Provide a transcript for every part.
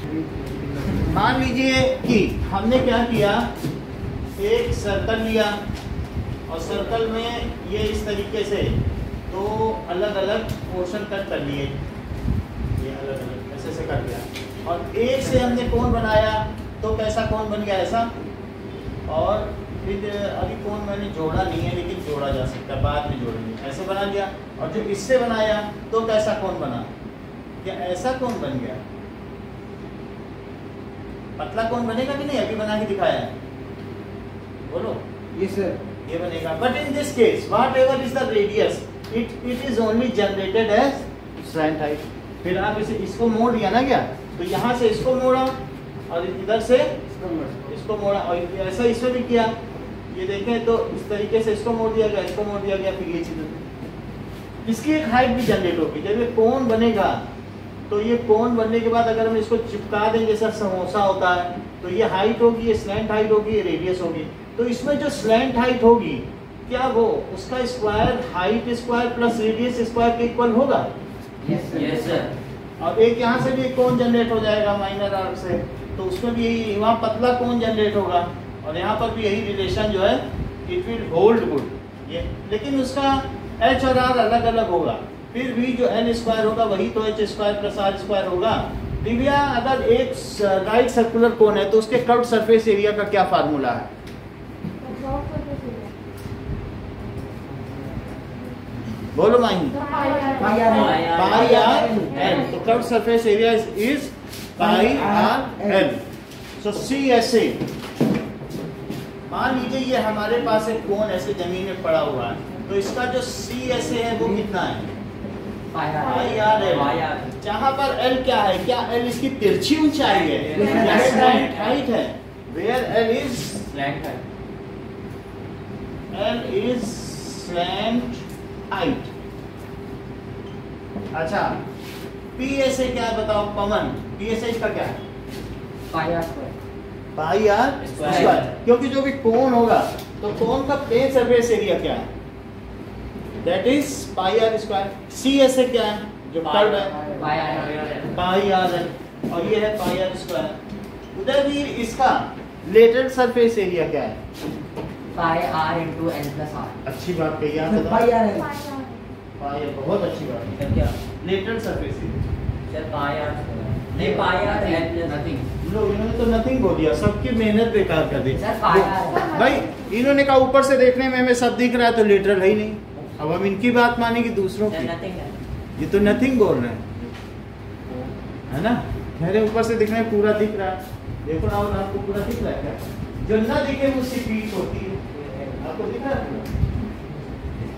मान लीजिए कि हमने क्या किया, एक सर्कल लिया और सर्कल में ये इस तरीके से दो अलग अलग पोर्शन कट कर लिए, ये अलग अलग ऐसे से कर दिया, और एक से हमने कोण बनाया तो कैसा कोण बन गया ऐसा, और फिर अभी कोण मैंने जोड़ा नहीं है लेकिन जोड़ा जा सकता है, बाद में जोड़ेंगे, ऐसे बना लिया। और जो इससे बनाया तो कैसा कोण बना, क्या ऐसा कोण बन गया, पतला कोण बनेगा कि नहीं, अभी बना के दिखाया है, बोलो। यस सर, ये बनेगा। But in this case whatever is the radius it is only generated as slant height. फिर आप इसे इसको मोड़ दिया ना क्या, तो यहाँ से इसको मोड़ा और इधर से इसको मोड़ा, और ऐसा इसमें भी किया, ये देखें तो इस तरीके से इसको मोड़ दिया गया, इसको मोड़ दिया गया, फिर ये चीज इसकी एक हाइट भी जनरेट होगी। जब ये कोण बनेगा तो ये कोण बनने के बाद अगर हम इसको चिपका दें जैसा समोसा होता है, तो ये हाइट होगी, ये स्लैंट हाइट होगी, ये रेडियस होगी। तो इसमें जो स्लैंट हाइट होगी क्या वो उसका square height square plus radius square के इक्वल होगा? Yes sir. और एक यहाँ से भी कोण जनरेट हो जाएगा माइनर आर्क से, तो उसमें भी यही, वहाँ पतला कोण जनरेट होगा और यहाँ पर भी यही रिलेशन जो है इट विल होल्ड गुड। ये लेकिन उसका एच और आर अलग अलग होगा, फिर भी जो एल स्क्वायर होगा वही तो H square plus R square होगा। दिव्या, अगर एक राइट सर्कुलर कोन है तो उसके कर्व्ड सरफेस एरिया का क्या फार्मूला है? बोलो माही। Pi R L. तो curved surface area is pi are L. So C S A, मान लीजिए ये हमारे पास एक कोन ऐसे जमीन में पड़ा हुआ है, तो इसका जो सी एस ए है वो कितना है? Pi R L. जहाँ पर एल क्या है, क्या एल इसकी तिरछी ऊंचाई है या स्लैंट हाइट है? Where L is slant height, L is slant height. अच्छा, पी एस ए क्या है बताओ पवन? पी एस ए इसका क्या है? Pi are square. Pi are square, क्योंकि जो भी कोण होगा तो कोण का प्लेन सरफेस एरिया क्या है? That is pi are square. C S A क्या है जो कर्व है? पाई आर एल, और ये है पाई आर स्क्वायर। उदयवीर, इसका लेटरल सरफेस एरिया क्या है? Pi r into l plus r. अच्छी बात कही आप, pi are l. Pi r, बहुत अच्छी बात है। क्या lateral surface area sir? Pi r नहीं, pi R L plus nothing. लो, इन्होंने तो नथिंग बोल दिया, सबकी मेहनत बेकार कर दी। सर पाई आर भाई इन्होंने कहा ऊपर से देखने में हमें सब दिख रहा है तो लेटरल है ही नहीं। अब हम इनकी बात मानेंगे दूसरों की, नथिंग है। ये तो नथिंग बोल रहे हैं, है ना? मेरे ऊपर से दिखने में पूरा दिख रहा है, देखो ना, और आपको पूरा दिख रहा है क्या? जो ना दिखे उसकी पीठ होती है, आपको दिख रहा है?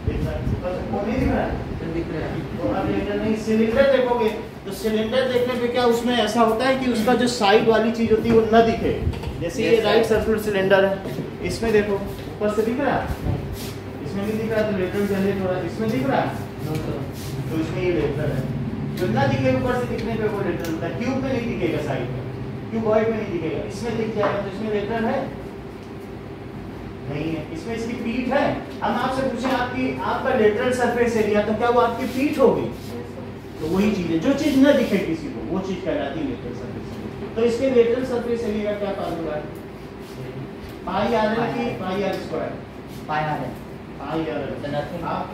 दिख रहा है, ऊपर से कोण नहीं दिख रहा है? दिख रहा है। तो आप लेटर नहीं, सिलेंडर देखोगे तो सिलेंडर देखने पे क्या उसमें ऐसा होता है कि उसका जो साइड वाली चीज होती है वो न दिखे। जैसे ये राइट सर्कुलर सिलेंडर है, इसमें देखो ऊपर से दिख रहा है, इसमें नहीं दिख रहा तो लेटर जनरेट हो रहा है, इसमें दिख रहा है तो इसमें ये लेटर है। जो ना दिखे ऊपर से दिखने पे वो लेटर होता है। क्यूब में नहीं दिखेगा, साइड में क्यूबॉइड में नहीं दिखेगा, इसमें दिख जाएगा। तो इसमें लेटर है नहीं है, इसमें इसकी पीठ है। हम आपसे पूछें आपका लेटरल सरफेस एरिया, तो क्या वो आपकी पीठ होगी? तो वही चीज है, जो चीज न दिखे किसी को वो चीज कहलाती है लेटरल सरफेस एरिया। तो इसके लेटरल सरफेस एरिया का क्या फार्मूला है? पाई आर एल की pi are square. Pi are l. Pi R L. तो नथिंग। आप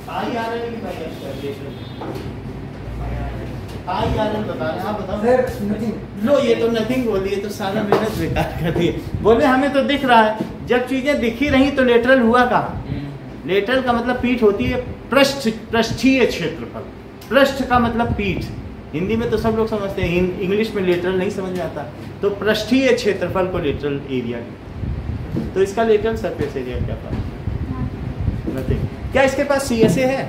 पाई आर एल की pi are square. Pi are l बता रहे हैं, आप बताओ सर नथिंग। लो, ये तो नथिंग बोलिए तो सारा मेहनत बेकार कर दिए। बोले हमें तो दिख रहा है, जब चीजें दिखी रही तो लेटरल हुआ कहाँ? लेटरल का मतलब पीठ होती है, पृष्ठ, पृष्ठीय क्षेत्रफल। पृष्ठ का मतलब पीठ, हिंदी में तो सब लोग समझते हैं, इंग्लिश में लेटरल नहीं समझ में आता। तो पृष्ठीय क्षेत्रफल को लेटरल एरिया, तो इसका लेटरल सरफेस एरिया क्या था? नथिंग। क्या इसके पास सी एस ए है?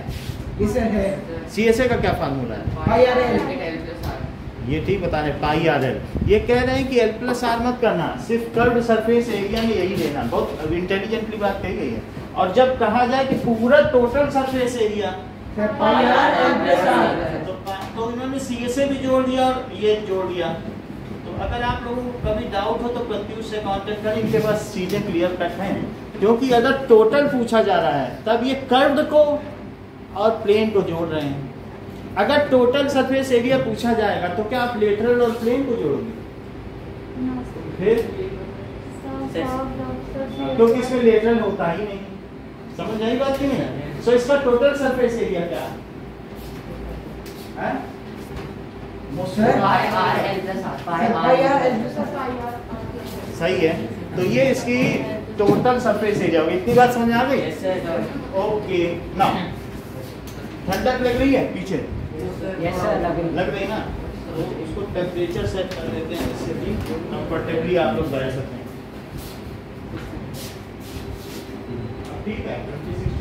सी एस ए का क्या फार्मूला है? Pi R L. ये ठीक बता रहे, पाई आर एल। ये कह रहे हैं कि एल प्लस आर मत करना, सिर्फ कर्व्ड सरफेस एरिया में यही लेना। बहुत इंटेलिजेंटली बात कही गई है। और जब कहा जाए कि पूरा total surface area pi R L plus R, तो इन्होंने सी एस ए भी जोड़ दिया और ये जोड़ दिया। तो अगर आप लोगों को कभी डाउट हो तो प्रत्युष से कांटेक्ट करें, इनके पास चीजें क्लियर कट हैं। क्योंकि अगर टोटल पूछा जा रहा है तब ये कर्व्ड को और प्लेन को जोड़ रहे हैं। अगर टोटल सरफेस एरिया पूछा जाएगा तो क्या आप लेटरल और प्लेन को जोड़ोगे? फिर क्योंकि इसमें लेटरल होता ही नहीं। समझ आई बात की नहीं? सो इसका टोटल सरफेस एरिया क्या है? सही है। तो ये इसकी टोटल सरफेस एरिया होगी। इतनी बात समझ आ गई? ओके ना, ठंडक लग रही है पीछे? लग रही ना? तो उसको टेम्परेचर सेट कर देते हैं, इससे भी कंफर्टेबली आप लोग बैठ सकते हैं। ठीक है, 2016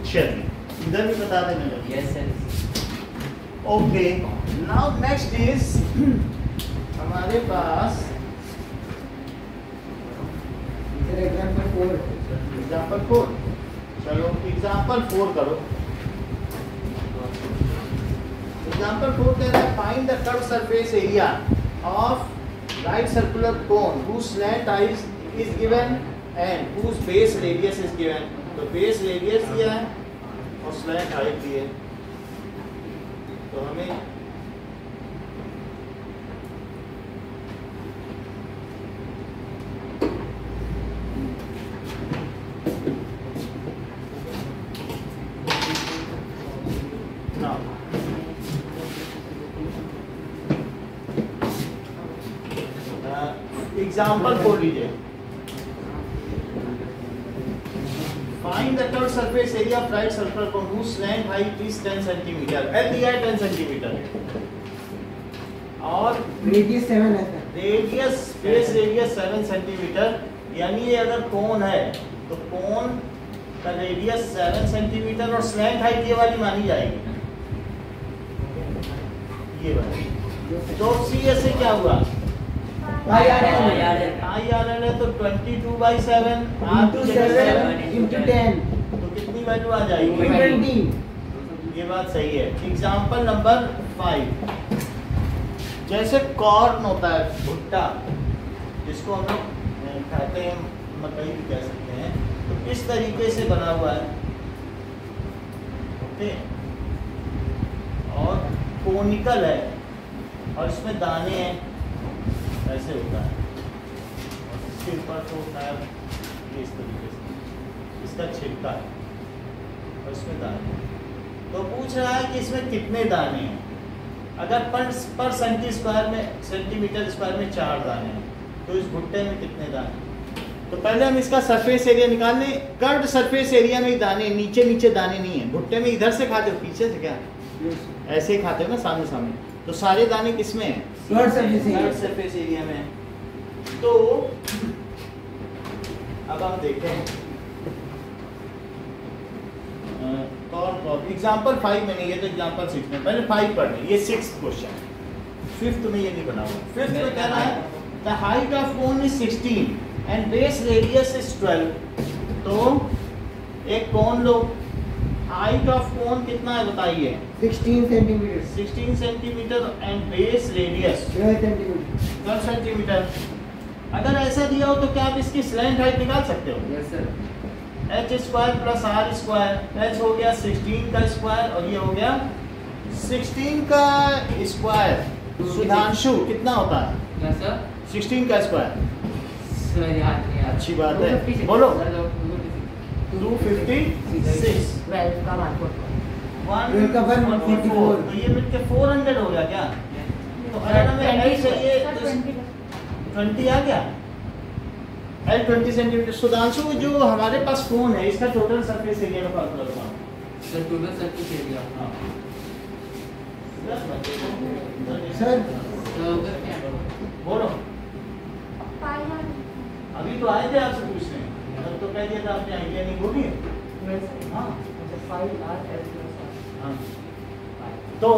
चलिए इधर भी बता देना लगे। Yes sir. Okay, now next is हमारे पास एग्जाम्पल 4। चलो एग्जाम्पल 4 करो। एग्जाम्पल 4 कह रहा है find the curve surface area of right circular cone whose slant is given and whose base radius is given। तो बेस रेडियस दिया है और स्लैंट हाइट दी है। तो हमें एग्जाम्पल 4 लीजिए। Find the curve surface area of right circular cone whose slant height is 10 centimetre. L दिया है 10 सेंटीमीटर और रेडियस 7 है। Radius base radius 7 centimetre. यानी ये अगर कोन है तो कोन का रेडियस 7 सेंटीमीटर और स्लैंट हाइट ये वाली मानी जाएगी, ये वाली। तो सी एस से क्या हुआ? IRL है तो 22/7 R2 into 10 तो कितनी वैल्यू आ जाएगी? 20। ये बात सही है। एग्जाम्पल नंबर 5, जैसे कॉर्न होता है, भुट्टा, जिसको हम लोग खाते हैं, मकई भी कह सकते हैं, तो इस तरीके से बना हुआ है, ओके, और कोनिकल है और इसमें दाने हैं, ऐसे होता है, और सिर पर तो शायद इस तरीके से इसका छिलका है और इसमें दाने। तो पूछ रहा है कि इसमें कितने दाने हैं। अगर पर सेंटीमीटर स्क्वायर में 4 दाने हैं तो इस भुट्टे में कितने दाने? तो पहले हम इसका सरफेस एरिया निकाल लें। कर्व्ड सरफेस एरिया में दाने नीचे नीचे दाने नहीं है। भुट्टे में इधर से खाते हो, पीछे से क्या ऐसे ही खाते हो ना, सामने सामने। तो सारे दाने किसमें हैं? कर्व्ड सरफेस एरिया में। तो अब हम देखते हैं एग्जाम्पल 5 में नहीं है तो एग्जाम्पल 6 में। पहले 5 पढ़ लें, ये 6th क्वेश्चन। 5th में ये नहीं बना हुआ। 5th में कह रहा है the height of cone is 16 and base radius is 12। तो एक कोन लो, हाइट ऑफ कोन कितना है बताइए? 16 centimetre. 16 centimetre and base radius 12 centimetre. अगर ऐसा दिया हो तो क्या आप इसकी स्लैंट हाइट निकाल सकते हो? Yes sir. h² + r²। h हो गया 16 का स्क्वायर और ये हो गया 16 का स्क्वायर। सुधांशु कितना होता है? Yes sir. 16 का स्क्वायर। सर याद नहीं, अच्छी बात है, बोलो। 256। 12 का 144। तो ये मिलके 400 हो गया क्या? तो अगर हमें h चाहिए तो 20 आ गया। L 20 centimetre. सुधांशु जो हमारे पास फोन है इसका टोटल सरफेस एरिया का फार्मूला बताओ। Sir total surface area. हाँ। सर बोलो। अभी तो आए थे आपसे पूछने, तब तो कह दिया था आपने आइडिया नहीं बोली। हाँ। हाँ। तो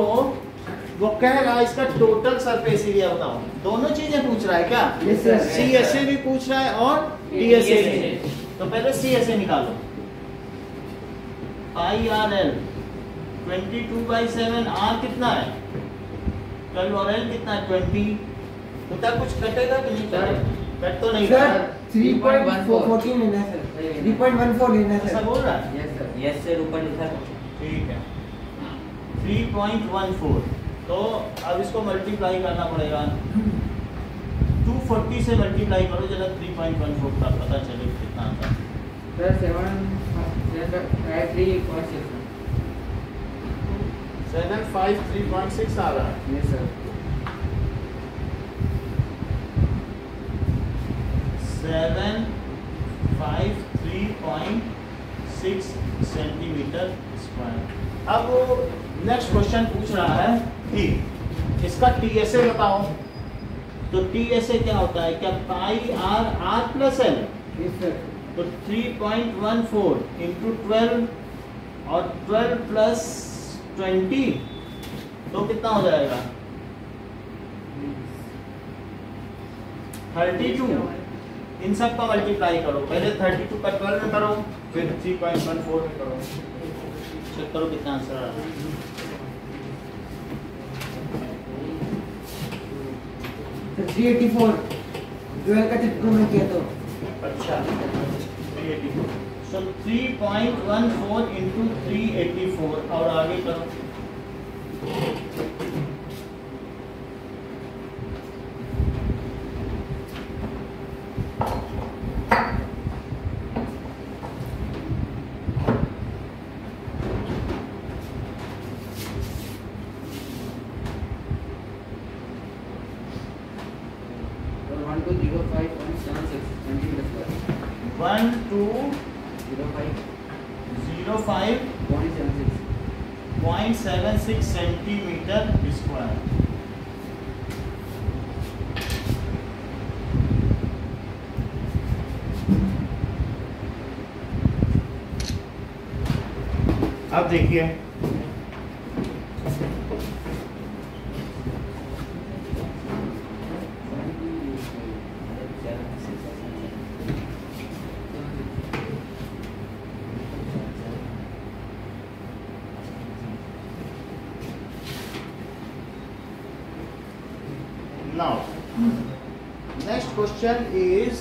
वो कह रहा है इसका टोटल सरफेस एरिया बताओ। दोनों चीजें पूछ रहा है क्या? Yes, sir. CSA भी पूछ रहा है और DSA भी। तो पहले CSA निकालो। IRL 22/7। R कितना है? 12 और L कितना है? 20। तो क्या कुछ कटेगा कि नहीं कटेगा? कट तो नहीं। सर 3.14 लेना है सर। 3.14 लेना है ऐसा सर। बोल रहा है? Yes sir. यस सर ऊपर लिखा है। ठीक है 3.14, तो अब इसको मल्टीप्लाई करना पड़ेगा 240 से मल्टीप्लाई करो जरा 3.14 का पता चले कितना आता है। सर 753.6 आ रहा है। Yes sir 753.6 centimetre square. अब वो नेक्स्ट क्वेश्चन पूछ रहा है कि इसका TSA बताओ। तो TSA क्या होता है, क्या pi r r plus l. Yes, sir. तो 3.14 इंटू 12 और 12 प्लस 20 तो कितना हो जाएगा 32। इन सब का मल्टीप्लाई करो, पहले 32 का 12 में करो, फिर 3.14 में करो, चेक करो कितना आंसर आ रहा है। Sir, 384. 12 का 2 में किया तो अच्छा 384, सो 3.14 इंटू 384 और आगे करो। और 1205.76 सेंटीमीटर स्क्वायर 1205.76 सेंटीमीटर स्क्वायर। अब देखिए now next question is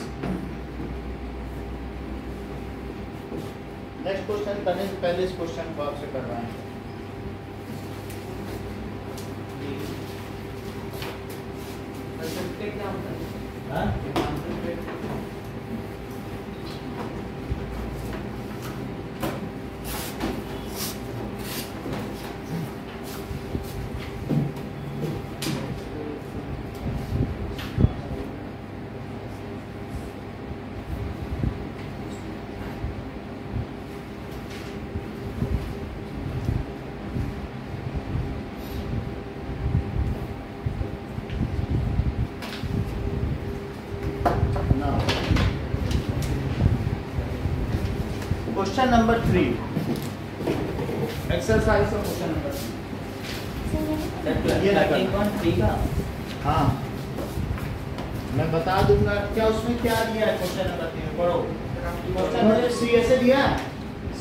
करने से पहले इस क्वेश्चन को आपसे करवाएं। हाँ? क्वेश्चन नंबर 3, एक्सरसाइज का क्वेश्चन नंबर 3। ये देखो। 13.3 का हाँ मैं बता दूंगा क्या उसमें क्या दिया है। क्वेश्चन नंबर 3 पढ़ो। क्वेश्चन में CSA दिया है,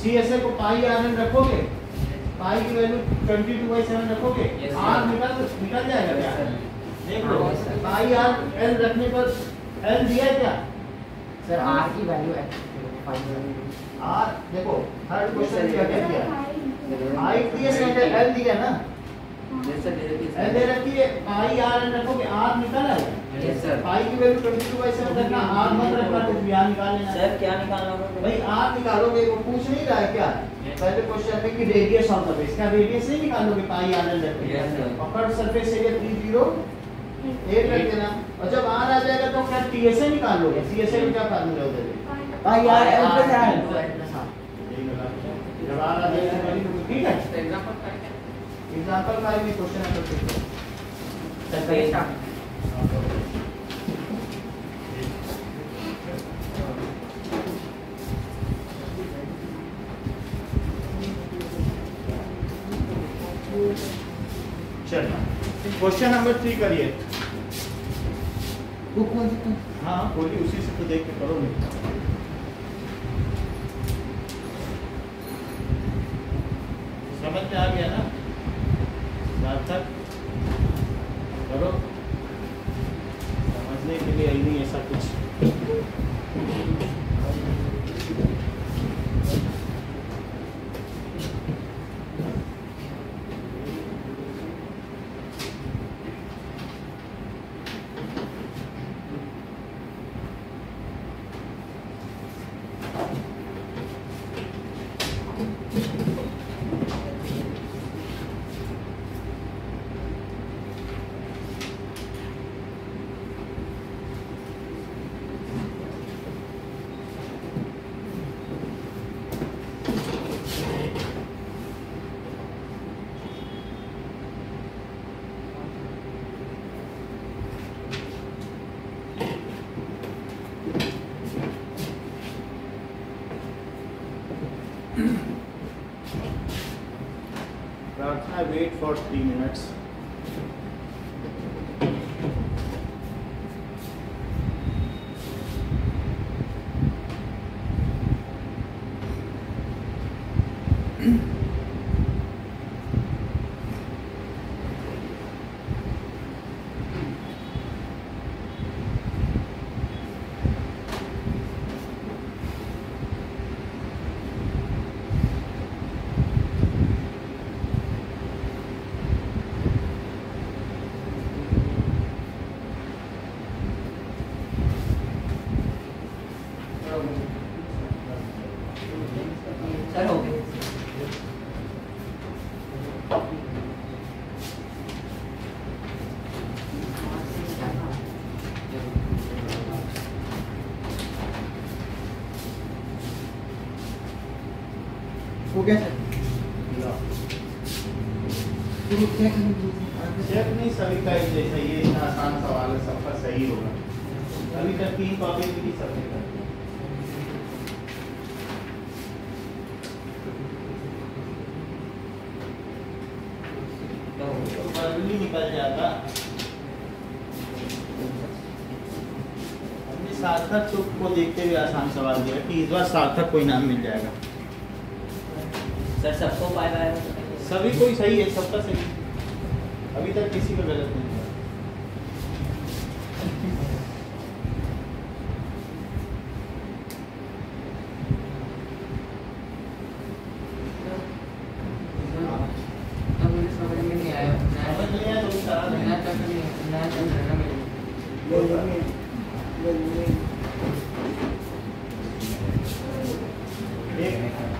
CSA को पाई RN रखोगे, पाई की वैल्यू 22/7 रखोगे, Yes, R sir. निकल जाएगा क्या? Yes, sir. देख लो Yes, sir. पाई RN रखने पर L दिया है क्या? सर आर की वैल्यू है 5 R देखो थर्ड क्वेश्चन क्या क्या दिया, हाइट दिया है, L दिया ना, यस सर दे रखी L दे रखी है, पाई RN रखोगे, R निकल आएगा। यस सर पाई की वैल्यू 22/7 रखना, R मत रखना, तो R निकाल लेना। सर क्या निकालना होगा भाई R निकालोगे, वो पूछ नहीं रहा है क्या पहले क्वेश्चन में कि रेडियस ऑफ द बेस, क्या रेडियस नहीं निकालोगे पाई RN रखोगे। Yes, sir. और कट सरफेस एरिया 308 रख देना, और जब R आ जाएगा तो क्या TSA निकालोगे, CSA में क्या फार्मूला होता है pi R L plus are जब R आ जाएगा तो ठीक है। एग्जांपल 5 में क्वेश्चन नंबर 6 चलो क्वेश्चन नंबर 3 करिए। बुक कौन सी थी? हाँ बोलिए, उसी से तो देख के करो नहीं। समझ में आ गया ना, सार्थक करो, समझने के लिए नहीं ऐसा कुछ। प्रार्थना वेट फॉर 3 मिनट्स। सर हो गए। हो गया सर। चेक नहीं, सभी का एक जैसा, ये इतना आसान सवाल है, सबका सही होगा। अभी तक 3 कॉपी भी सबने कर दी। तो बर्ली निकल जाता। हमने सार्थक को देखते हुए आसान सवाल दिया कि इस बार सार्थक को इनाम मिल जाएगा। सर सबको पाई बाय सभी कोई सही है, सबका सही। अभी तक किसी का गलत नहीं हुआ। अब मुझे समझ में नहीं आया। समझ नहीं आया तो भी करा देना। नया चैप्टर नहीं, नया चैप्टर है ना मेरे।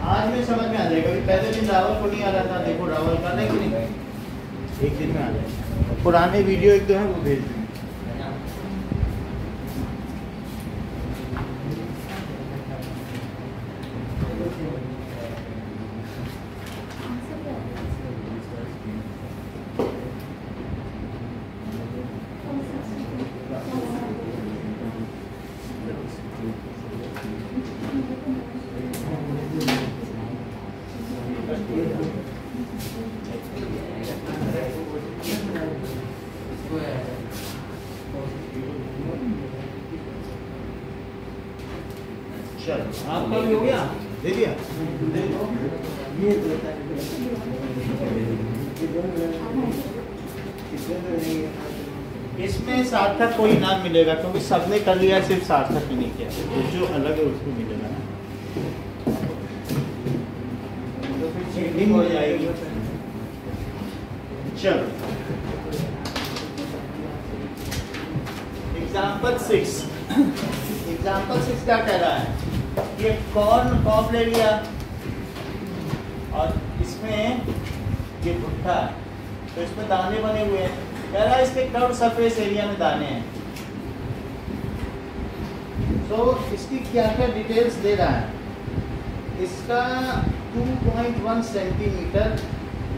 आज में समझ में आ जाएगा। अभी पहले दिन रावल को नहीं आ रहा था, देखो रावल का नहीं कि नहीं, एक दिन में आ जाएगा। पुराने वीडियो एक दो हैं वो भेज देंगे। चलो आपका भी हो गया, दे दिया। ये होता है। इसमें सार्थक को इनाम मिलेगा क्योंकि सबने कर लिया, सिर्फ सार्थक ही नहीं किया। तो जो अलग है उसको मिलेगा ना, तो फिर चीटिंग हो जाएगी। चलो एग्जाम्पल 6। एग्जाम्पल 6 क्या कह रहा है? ये कॉर्न कॉप ले लिया और इसमें ये भुट्टा है, तो इसमें दाने बने हुए हैं। कह रहा है इसके कर्व सरफेस एरिया में दाने हैं। तो इसकी क्या क्या डिटेल्स दे रहा है? इसका 2.1 सेंटीमीटर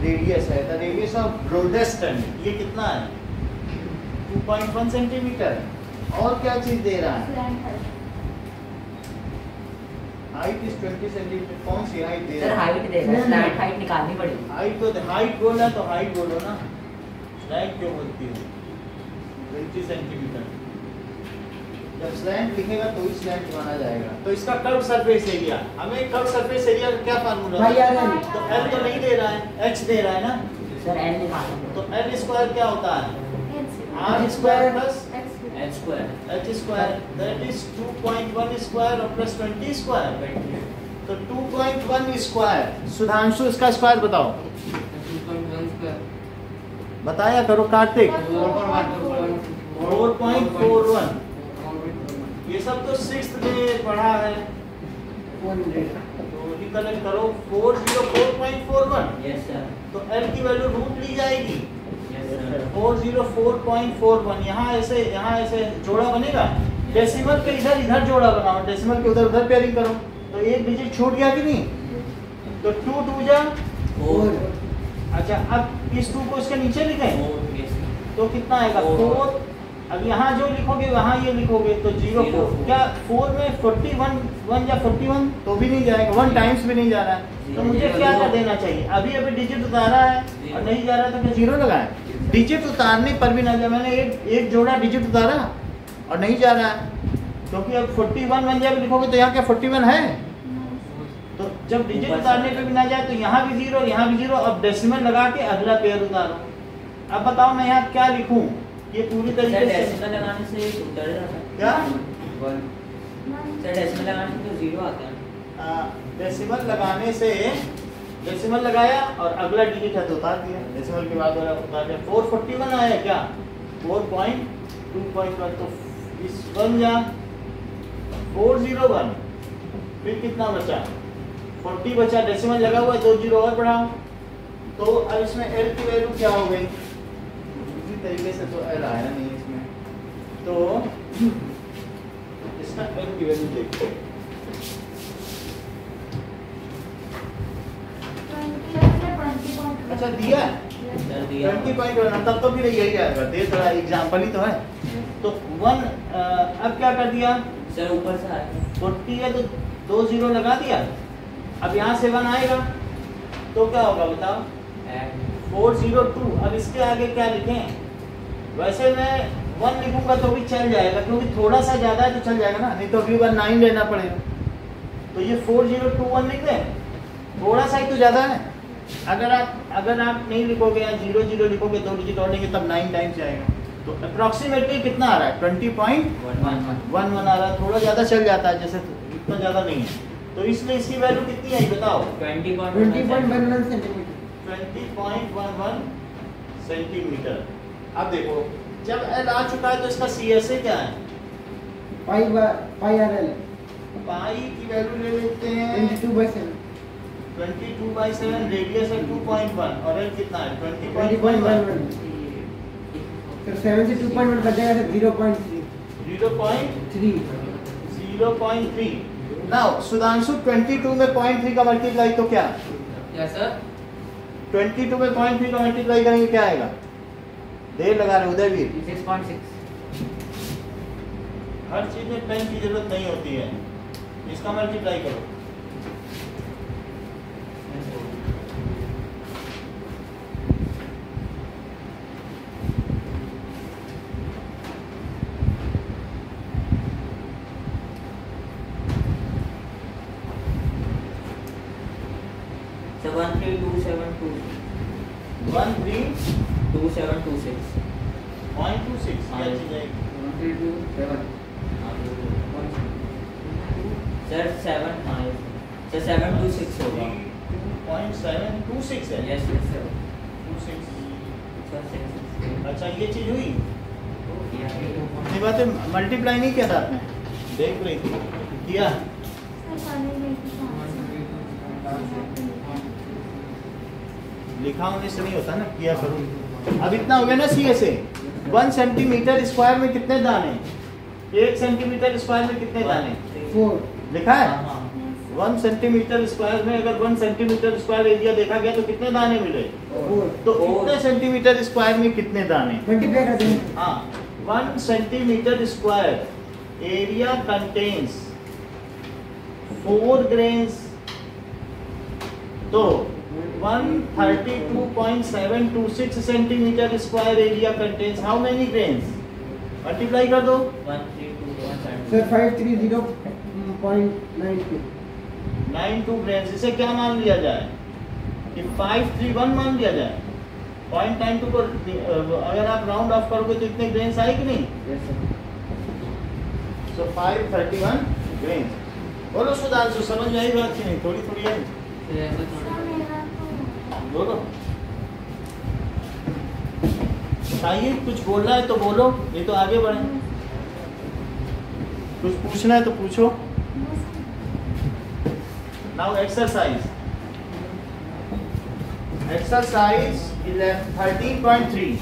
रेडियस है। The radius of broadest and, ये कितना है? 2.1 सेंटीमीटर। और क्या चीज दे रहा है? Height is 20 centimetre. कौन सी हाइट दे सर रहा है? हाइट देगा, स्लैंट हाइट निकालनी पड़ेगी। हाइट तो हाइट बोला तो हाइट बोलो ना, स्लैंट क्यों बोलती हो? 20 सेंटीमीटर। जब स्लैंट लिखेगा तो ही स्लैंट माना जाएगा। तो इसका कर्व सरफेस एरिया, हमें कर्व सरफेस एरिया का क्या फार्मूला भाई यार है? तो L तो नहीं दे रहा है, H दे रहा है ना। सर एल निकालना तो L स्क्वायर क्या होता है? R H square plus H square H square, that is 2.1 square और प्लस 20 स्क्वायर। तो 2.1 स्क्वायर। सुधांशु इसका स्क्वायर बताओ। 2.1 स्क्वायर। बताया करो कार्तिक। 4.41। ये सब तो 6th में पढ़ा है, तो रिकलेक्ट करो। 404.41। यस सर, तो L की वैल्यू रूट ली जाएगी। Yes sir. 404.41। यहाँ ऐसे जोड़ा बनेगा। डेसिमल के इधर इधर जोड़ा बनाओ, डेसिमल के उधर उधर पेयरिंग करो, तो एक डिजिट छूट गया कि नहीं? तो 2 2 जा 4 अच्छा, अब इस 2 को इसके नीचे लिखें 4 यस तो कितना आएगा? 4 अब यहाँ जो लिखोगे वहाँ ये लिखोगे तो 0 4 क्या 4 में 41 1 या 41 तो भी नहीं जाएगा, 1 टाइम्स भी नहीं जा रहा है, तो मुझे क्या कर देना चाहिए? अभी अभी डिजिट उतारा है और नहीं जा रहा तो क्या 0 लगाएं? डिजिट उतारने पर भी ना जाए, मैंने एक जोड़ा डिजिट उतारा और नहीं जा रहा है, क्योंकि अब 41 1 जब लिखोगे तो यहाँ क्या 41 है, तो जब डिजिट उतारने पे भी ना जाए तो यहाँ भी 0 यहाँ भी 0, अब डेसिमल लगा के अगला पेयर उतारो। अब बताओ मैं यहाँ क्या लिखूं? ये पूरी तरीके से डेसिमल लगाने से उतर जाता है क्या सर, डेसिमल लगाने से तो 0 आता है। डेसिमल लगाने से डेसिमल लगाया और अगला डिजिट है तो उतार दिया, डेसिमल के बाद वाला उतार दिया। 441 आया क्या? 4.2.1 तो इस बन जा 401, फिर कितना बचा? 40 बचा, डेसिमल लगा हुआ है, 2 0 और बढ़ाओ, तो अब इसमें L की वैल्यू क्या हो गई? इसी तरीके से तो L आया नहीं इसमें, तो इसका L की वैल्यू देखो। अच्छा दिया है? सर दिया 20.1, तब तो फिर यही आएगा, दे थोड़ा एग्जाम्पल ही तो है। तो 1 अब क्या कर दिया? सर ऊपर से आया 40 है तो 2 0 लगा दिया, अब यहाँ से 1 आएगा तो क्या होगा बताओ? 402। अब इसके आगे क्या लिखें? वैसे मैं 1 लिखूंगा तो भी चल जाएगा, क्योंकि थोड़ा सा ज्यादा है तो चल जाएगा ना, नहीं तो अगली बार 9 लेना पड़ेगा। तो ये 4021 लिख दें, थोड़ा सा ही तो ज्यादा है। अगर आप नहीं लिखोगे या 0 0 लिखोगे, 2 डिजिट और लेंगे तब 9 टाइम्स जाएगा। तो अप्रोक्सीमेटली कितना आ रहा है? 20.11 आ रहा है, थोड़ा ज्यादा चल जाता है, जैसे इतना ज्यादा नहीं है, तो इसलिए इसकी वैल्यू कितनी आई बताओ? 20.11 सेंटीमीटर। 20.11 सेंटीमीटर। अब देखो जब L आ चुका है तो इसका CSA क्या है? पाई RL पाई की वैल्यू ले लेते हैं 22/7। 22/7, रेडियस है 2.1 और L कितना है? 20.11। 20.11। सर 7 से 2.1 बचेगा तो 0.3। 0.3। नाउ सुधांशु 22 में 0.3 का मल्टीप्लाई तो क्या? यस सर 22 में 0.3 का मल्टीप्लाई करेंगे क्या आएगा? देर लगा रहे उदयवीर। 6.6 हर चीज में पेन की जरूरत नहीं होती है, इसका मल्टीप्लाई करो। सर 132726 132726 क्या चीज है? सर 7 हाँ सर 726 होगा 2.726 है। Yes yes sir 26। सर अच्छा ये चीज हुई, ये बात मल्टीप्लाई नहीं किया था आपने, देख रही थी किया? लिखा होने से नहीं होता ना, किया करूँ। अब इतना हो गया ना CSA। 1 सेंटीमीटर स्क्वायर में कितने दाने? 1 सेंटीमीटर स्क्वायर में कितने दाने 4। लिखा है? हाँ 1 सेंटीमीटर स्क्वायर में अगर 1 सेंटीमीटर स्क्वायर एरिया देखा गया तो कितने दाने मिले? 4 तो कितने सेंटीमीटर स्क्वायर में कितने दाने? मल्टीप्लाई कर देंगे। हाँ 1 centimetre square area contains 4 grains, तो 132.726 centimetre square area contains how many grains? Multiply कर दो। 1321 सर 530.92। 92 ग्रेन्स। इसे क्या मान लिया जाए कि 531 मान लिया जाए। 0.92 को अगर आप राउंड ऑफ करोगे तो इतने ग्रेन्स आए कि नहीं? यस सर सो 531 ग्रेन्स। बोलो सुधांशु, समझ में आई बात की नहीं? थोड़ी थोड़ी आई, बोलो बताइए। कुछ बोलना है तो बोलो, नहीं तो आगे बढ़े। कुछ पूछना है तो पूछो। Now exercise 13.3।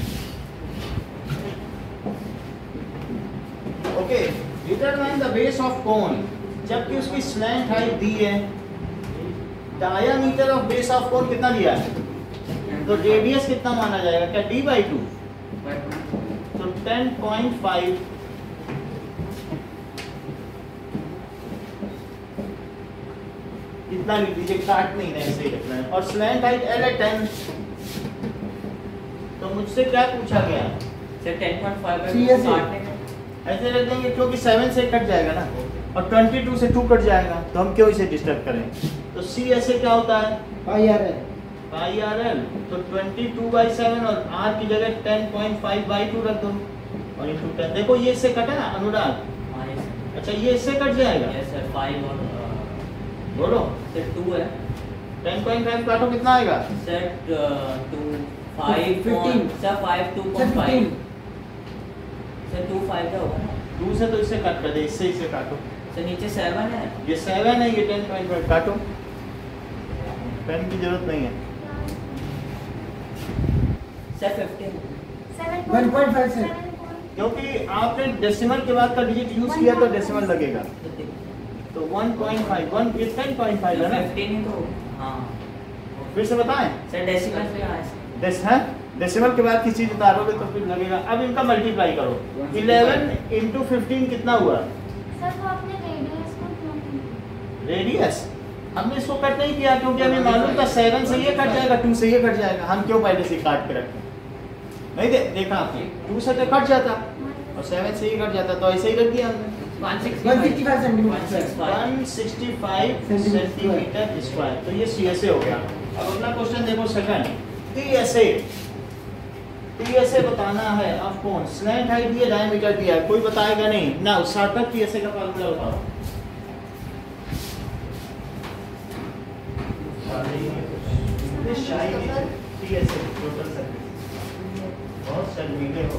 Okay, determine the base of cone. जबकि उसकी स्लैंट हाइट दी है, diameter of base of cone कितना दिया है, तो रेडियस कितना माना जाएगा? क्या d/2? तो 10.5 इतना लिख दीजिए, काट नहीं है, ऐसे ही रखना है। और स्लैंट हाइट L है 10। तो मुझसे क्या पूछा गया? Sir 10.5 CSA। काटने का ऐसे रख देंगे क्योंकि 7 से कट जाएगा ना, और 22 से 2 कट जाएगा, तो हम क्यों इसे डिस्टर्ब करें। तो CSA क्या होता है? पाई आर है। पाई RL। तो 22/7 और R की जगह 10.5/2 रख दो और इंटू 10। देखो ये इससे कटा ना अनुराग। हाँ यस सर। अच्छा ये इससे कट जाएगा, यस सर 5 और बोलो। सर 2 है 10.5 काटो कितना आएगा? सर 2 5 15 सर 5 सर 2.5 15 सर 2 5 का होगा ना 2 से तो इससे कट कर दे, इससे इसे काटो। सर नीचे 7 है ये 7 है, ये 10.5 काटो, पेन की जरूरत नहीं है। सर 15 1.5 से। क्योंकि आपने डेसिमल के बाद का डिजिट यूज किया तो डेसिमल लगेगा। तो 1.5 1 ये 10.5 है ना। 15 ही तो हाँ फिर से बताएं, सर डेसिमल पे हाँ है डेसिमल के बाद की चीज उतारोगे तो फिर लगेगा। अब इनका मल्टीप्लाई करो, 11 इंटू 15 कितना हुआ? रेडियस हमने इसको कट नहीं किया क्योंकि हमें मालूम था 7 से ये कट जाएगा, 2 से ये कट जाएगा। हम क्यों पहले से काट के रखें? नहीं देखा आपने, 2 से तो कट जाता और 7 से ये कट जाता, तो ऐसे ही रख दिया हमने। 165 सेंटीमीटर। 165 centimetre square. तो ये CSA हो गया। अब अगला क्वेश्चन देखो सेकंड, TSA बताना है। अब कौन स्लैंट हाइट दिया, डायमीटर दिया है, कोई बताएगा नहीं ना। शॉर्टकट TSA का फार्मूला बताओ। TSA टोटल सर्विस बहुत शर्मीले हो।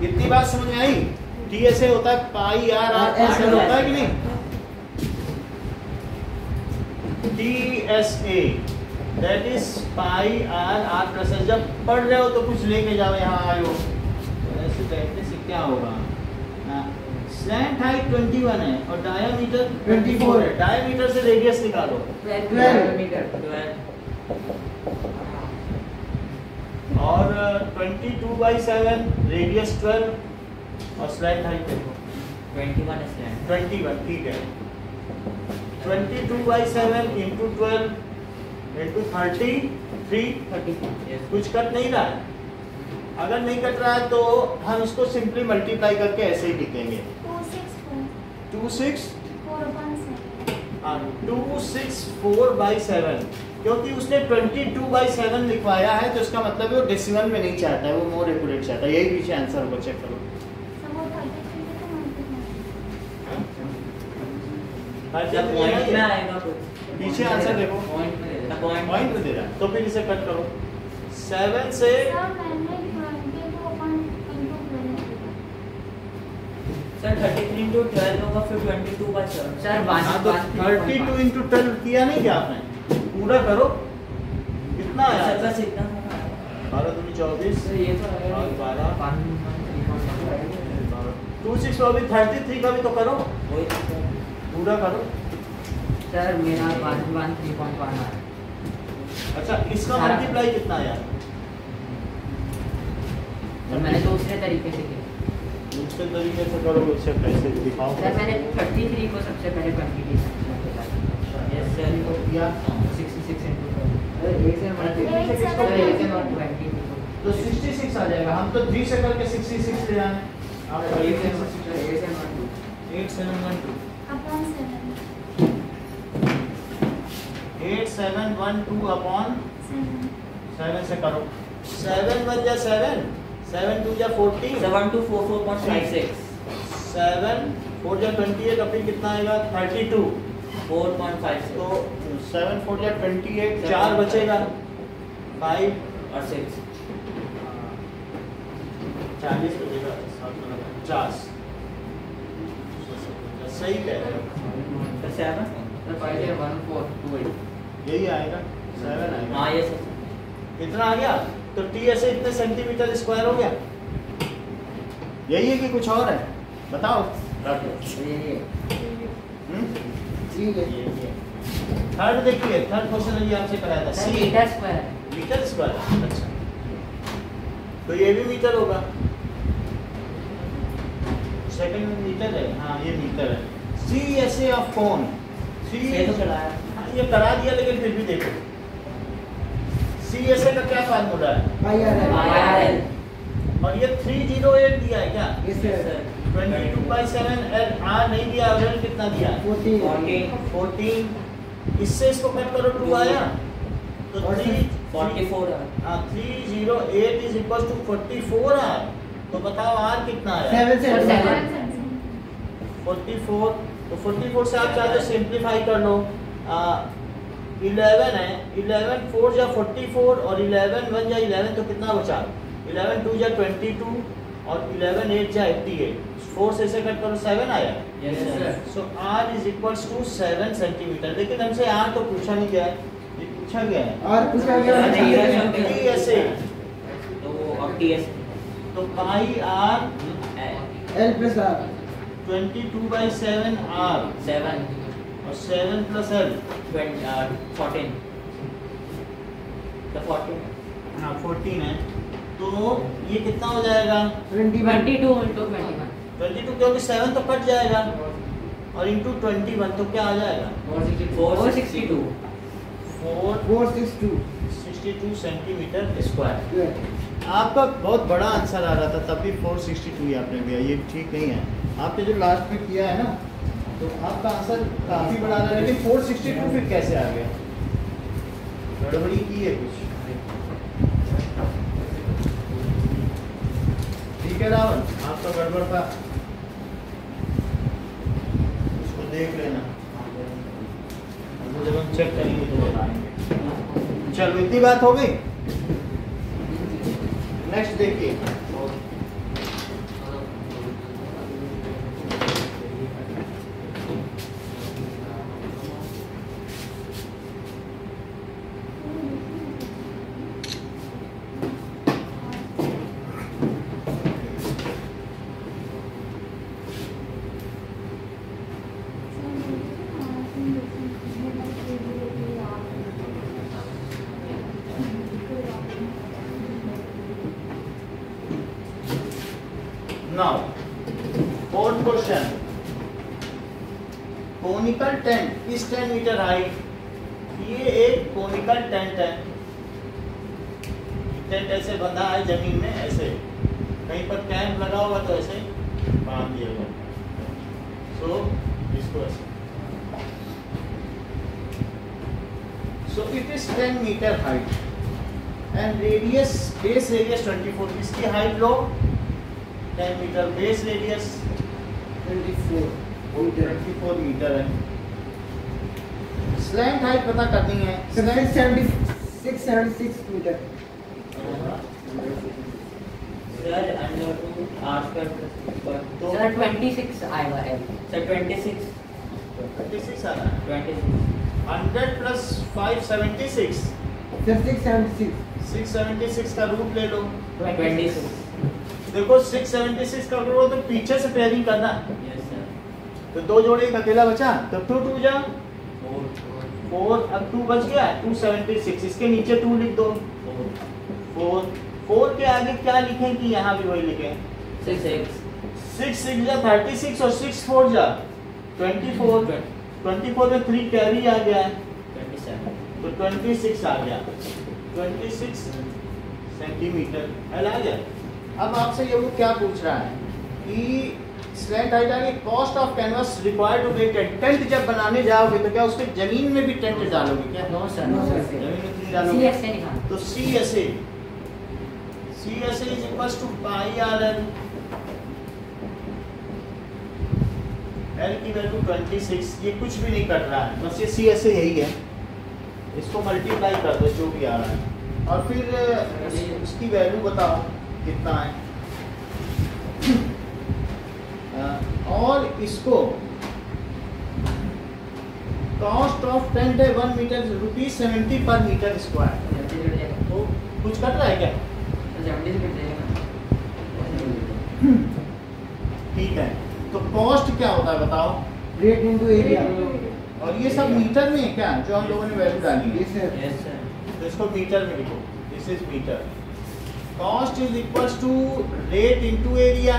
इतनी बात समझ में आई? TSA होता है पाई R ऐसे होता है कि नहीं? TSA that is pi R plus. जब पढ़ रहे हो तो कुछ लेके जाओ, यहाँ आयो ऐसे कहने से क्या होगा। स्लैंट हाइट 21 है और डायमीटर 24 है। डायमीटर से रेडियस निकालो। 12 मीटर 12 और 22/7 रेडियस 12 और स्लैंट हाइट देखो 21 है स्लैंट 21। ठीक है, 22/7 इंटू 12 इंटू 33। यस कुछ कट नहीं रहा है। अगर नहीं कट रहा है तो हम इसको सिंपली मल्टीप्लाई करके ऐसे ही लिखेंगे 264/7, क्योंकि उसने 22/7 लिखवाया है तो इसका मतलब है वो डेसिमल में नहीं चाहता है, वो मोर एक्यूरेट चाहता है। यही पीछे आंसर होगा, चेक करो। पॉइंट में आएगा कुछ पीछे आंसर देखो, पॉइंट में देगा पॉइंट में दे रहा है, तो फिर इसे कट करो। 7 से सर 33 इंटू 12 होगा, फिर 22/7 सर हाँ, तो 32 इंटू 12 किया नहीं क्या आपने? पूरा करो, कितना आया? सर बस इतना था 12 दूनी 24 ये तो और 12 12 26 और भी 33 का भी तो करो, वही पूरा करो। सर मेरा 1 3.1 है। अच्छा इसका सारा। मल्टीप्लाई कितना आया? सर मैंने दूसरे तरीके से किया दूसरे तरीके से करो, उससे कैसे दिखाओ। सर मैंने 33 को सबसे पहले क्वांटिटी यस सर तो किया 66 इंटू तो 66 आ जाएगा। हम तो 3 से करके 66 ले आए। आप 8712 अपॉन 7 से करो। 7 1 जा 7, 7 2 जा 14, 7244.56 7 4 जा 28 और फिर कितना आएगा 32। 4.56 तो 7 4 जा 28, 4 बचेगा 5 और 6 40 बचेगा 50। सही कह रहे हो, सर 7 सर 5.1428 यही आएगा 7 आएगा। हाँ ये सर इतना आ गया। तो TSA इतने सेंटीमीटर स्क्वायर हो गया। यही है कि कुछ और है? बताओ। रख लो। ठीक है। ये थर्ड देखिए, थर्ड क्वेश्चन अभी आपसे कराया था। सर सी मीटर स्क्वायर। मीटर स्क्वायर, अच्छा तो ये भी मीटर होगा। सेकंड में मीटर है, हाँ ये मीटर है। सी एस ए ऑफ कोन, सी ये तो कराया। हाँ, ये करा दिया लेकिन फिर भी देखो सी एस ए का क्या फार्मूला है, IRL। और ये 308 दिया है क्या, Yes, sir. 22/7 एल आर नहीं दिया, और कितना दिया है 14। इससे इसको कट करो 2 आया तो और 44 है। 308 इज इक्वल टू 44 आर। तो बताओ आर कितना आया, 7 44। तो 44 से आप चाहे तो सिंप्लीफाई कर लो। 11 है, 11 4 जा 44 और 11 1 जा 11, तो कितना बचा, 11 2 जा 22 और 11 8 जा 88। 4 से इसे कट करो 7 आया। Yes sir. So R is equals to 7 centimetre. लेकिन हमसे आर तो पूछा नहीं गया है, ये पूछा गया है और पूछा गया नहीं, है ये टी एस ए। तो अब TS तो pi r L plus R 22/7 r 7 और 7 प्लस एल 14 तो 14 हाँ 14 है। तो ये कितना हो जाएगा 21 22 into 21 22, क्योंकि 7 तो कट जाएगा और इंटू 21 तो क्या आ जाएगा 462 462 462 सेंटीमीटर स्क्वायर। आपका बहुत बड़ा आंसर आ रहा था तब भी 462 ही आपने दिया, ये ठीक नहीं है। आपने जो लास्ट में किया है ना तो आपका आंसर काफ़ी बड़ा आ रहा है, लेकिन 462 फिर कैसे आ गया, गड़बड़ी की है कुछ। ठीक है रावण, आपका गड़बड़ था, उसको देख लेना, जब हम चेक करेंगे तो बताएंगे। चलो इतनी बात हो गई। नेक्स्ट देखिए, now fourth question, conical tent इस 10 मीटर हाइट, ये एक कोनिकल टेंट है। टेंट ऐसे बंधा है जमीन में, ऐसे कहीं पर कैंप लगा होगा तो ऐसे बांध दिया होगा। सो इसको ऐसे, so it is 10 metre height and radius, base radius 24। इसकी हाइट लो 10 मीटर, बेस रेडियस 24 मीटर है। स्लैंट हाइट पता करनी है, 76 मीटर। सर √2 r square तो सर 26 आएगा सर 26 26 आ रहा है। 26 100 प्लस 576, 676 676 का रूट ले लो। 26 देखो 676 का रूट तो पीछे से पेयरिंग करना, यस सर। तो 2 जोड़े एक अकेला बचा, तो 2 2 जा 4 4, अब 2 बच गया 276, इसके नीचे 2 लिख दो। 4 के आगे क्या लिखें कि यहाँ भी वही लिखें 6 6 जा 36 और 6 4 जा 24, 24 में 3 कैरी आ गया है 27 तो 26 आ गया, 26 सेंटीमीटर एल आ गया। अब आपसे ये वो क्या पूछ रहा है कि स्लैंट हाइट आ गई, cost of canvas required to make tent जब बनाने जाओगे तो क्या उसके जमीन में भी टेंट डालोगे क्या? No sir No, sir. जमीन में नहीं डालोगे। CSA निकाल तो CSA is equals to pi are L, L की वैल्यू 26, ये कुछ भी नहीं कट रहा है, बस ये CSA यही है, इसको मल्टीप्लाई कर दो जो भी आ रहा है और फिर उसकी वैल्यू बताओ कितना है। और इसको कॉस्ट ऑफ टेंट है 1 मीटर ₹70 पर मीटर स्क्वायर, तो कुछ कट रहा है क्या? ठीक है, तो कॉस्ट क्या होता है बताओ? Rate into area. और ये सब मीटर में है क्या जो हम लोगों ने वैल्यू डाली है? Yes, sir. Yes, sir. तो इसको मीटर में लिखो, this is metre. Cost is equals to rate into area.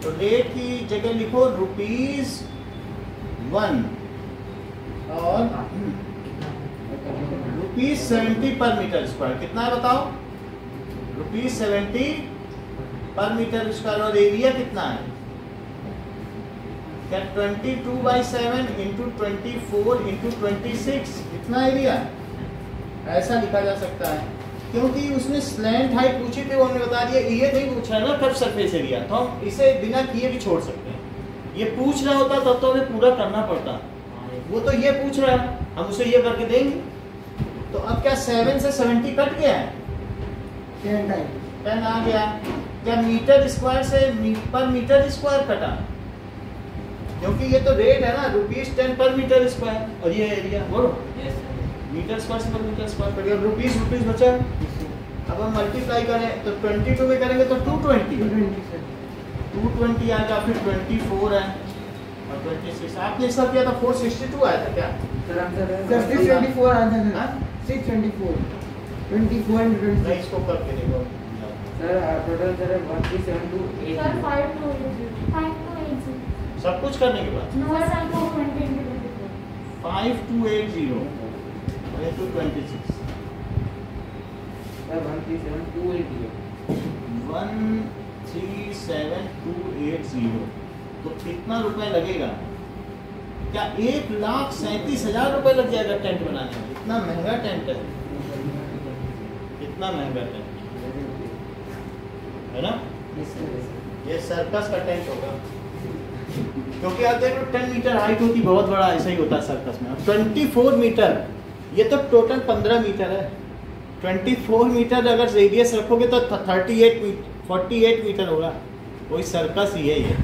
तो रेट की जगह लिखो ₹1 और ₹70 पर मीटर स्क्वायर। कितना है बताओ? ₹70 पर मीटर स्क्वायर। और एरिया कितना है? क्या 22/7 इंटू 24 इंटू 26 इतना एरिया? ऐसा लिखा जा सकता है, क्योंकि उसने स्लैंट हाइट पूछी थी, वो हमने बता दिया। ये नहीं पूछा ना कर्व सरफेस एरिया, तो हम इसे बिना किए भी छोड़ सकते हैं। ये पूछ रहा होता तब तो हमें पूरा करना पड़ता, वो तो ये पूछ रहा है, हम उसे ये करके देंगे। तो अब क्या 7 से 70 कट गया है? 10 आ गया। क्या मीटर स्क्वायर से पर मीटर स्क्वायर कटा? क्योंकि ये तो रेट है ना, ₹10 पर मीटर स्क्वायर, और ये एरिया बोलो Yes, sir. मीटर स्क्वायर से पर मीटर स्क्वायर कट गया। रुपीस बचा। अब हम मल्टीप्लाई करें तो 22 में करेंगे तो 220 आएगा, फिर 24 है और 26। आपने इसका किया था 462 आया था क्या? Sir, 624 आंसर है। हाँ? 624 24 and 26. नहीं, इसको करके देखो। Sir, total sir 13728. Sir, 5280. सब कुछ करने के बाद No, sir, 420 into 24. 5280 into 26 Sir, 13728. 137,280। तो कितना रुपए लगेगा? क्या 1,37,000 रुपए लग जाएगा टेंट बनाने में? इतना महंगा टेंट है, इतना महंगा टेंट है ना। Yes, sir. Yes, sir. ये सर्कस का टेंट होगा, क्योंकि आप देख लो 10 मीटर हाइट होती, बहुत बड़ा ऐसा ही होता है सर्कस में। 24 मीटर, ये तो टोटल 15 मीटर है। 24 मीटर अगर रेडियस रखोगे तो 48 मीटर होगा। कोई सर्कस ही है ये,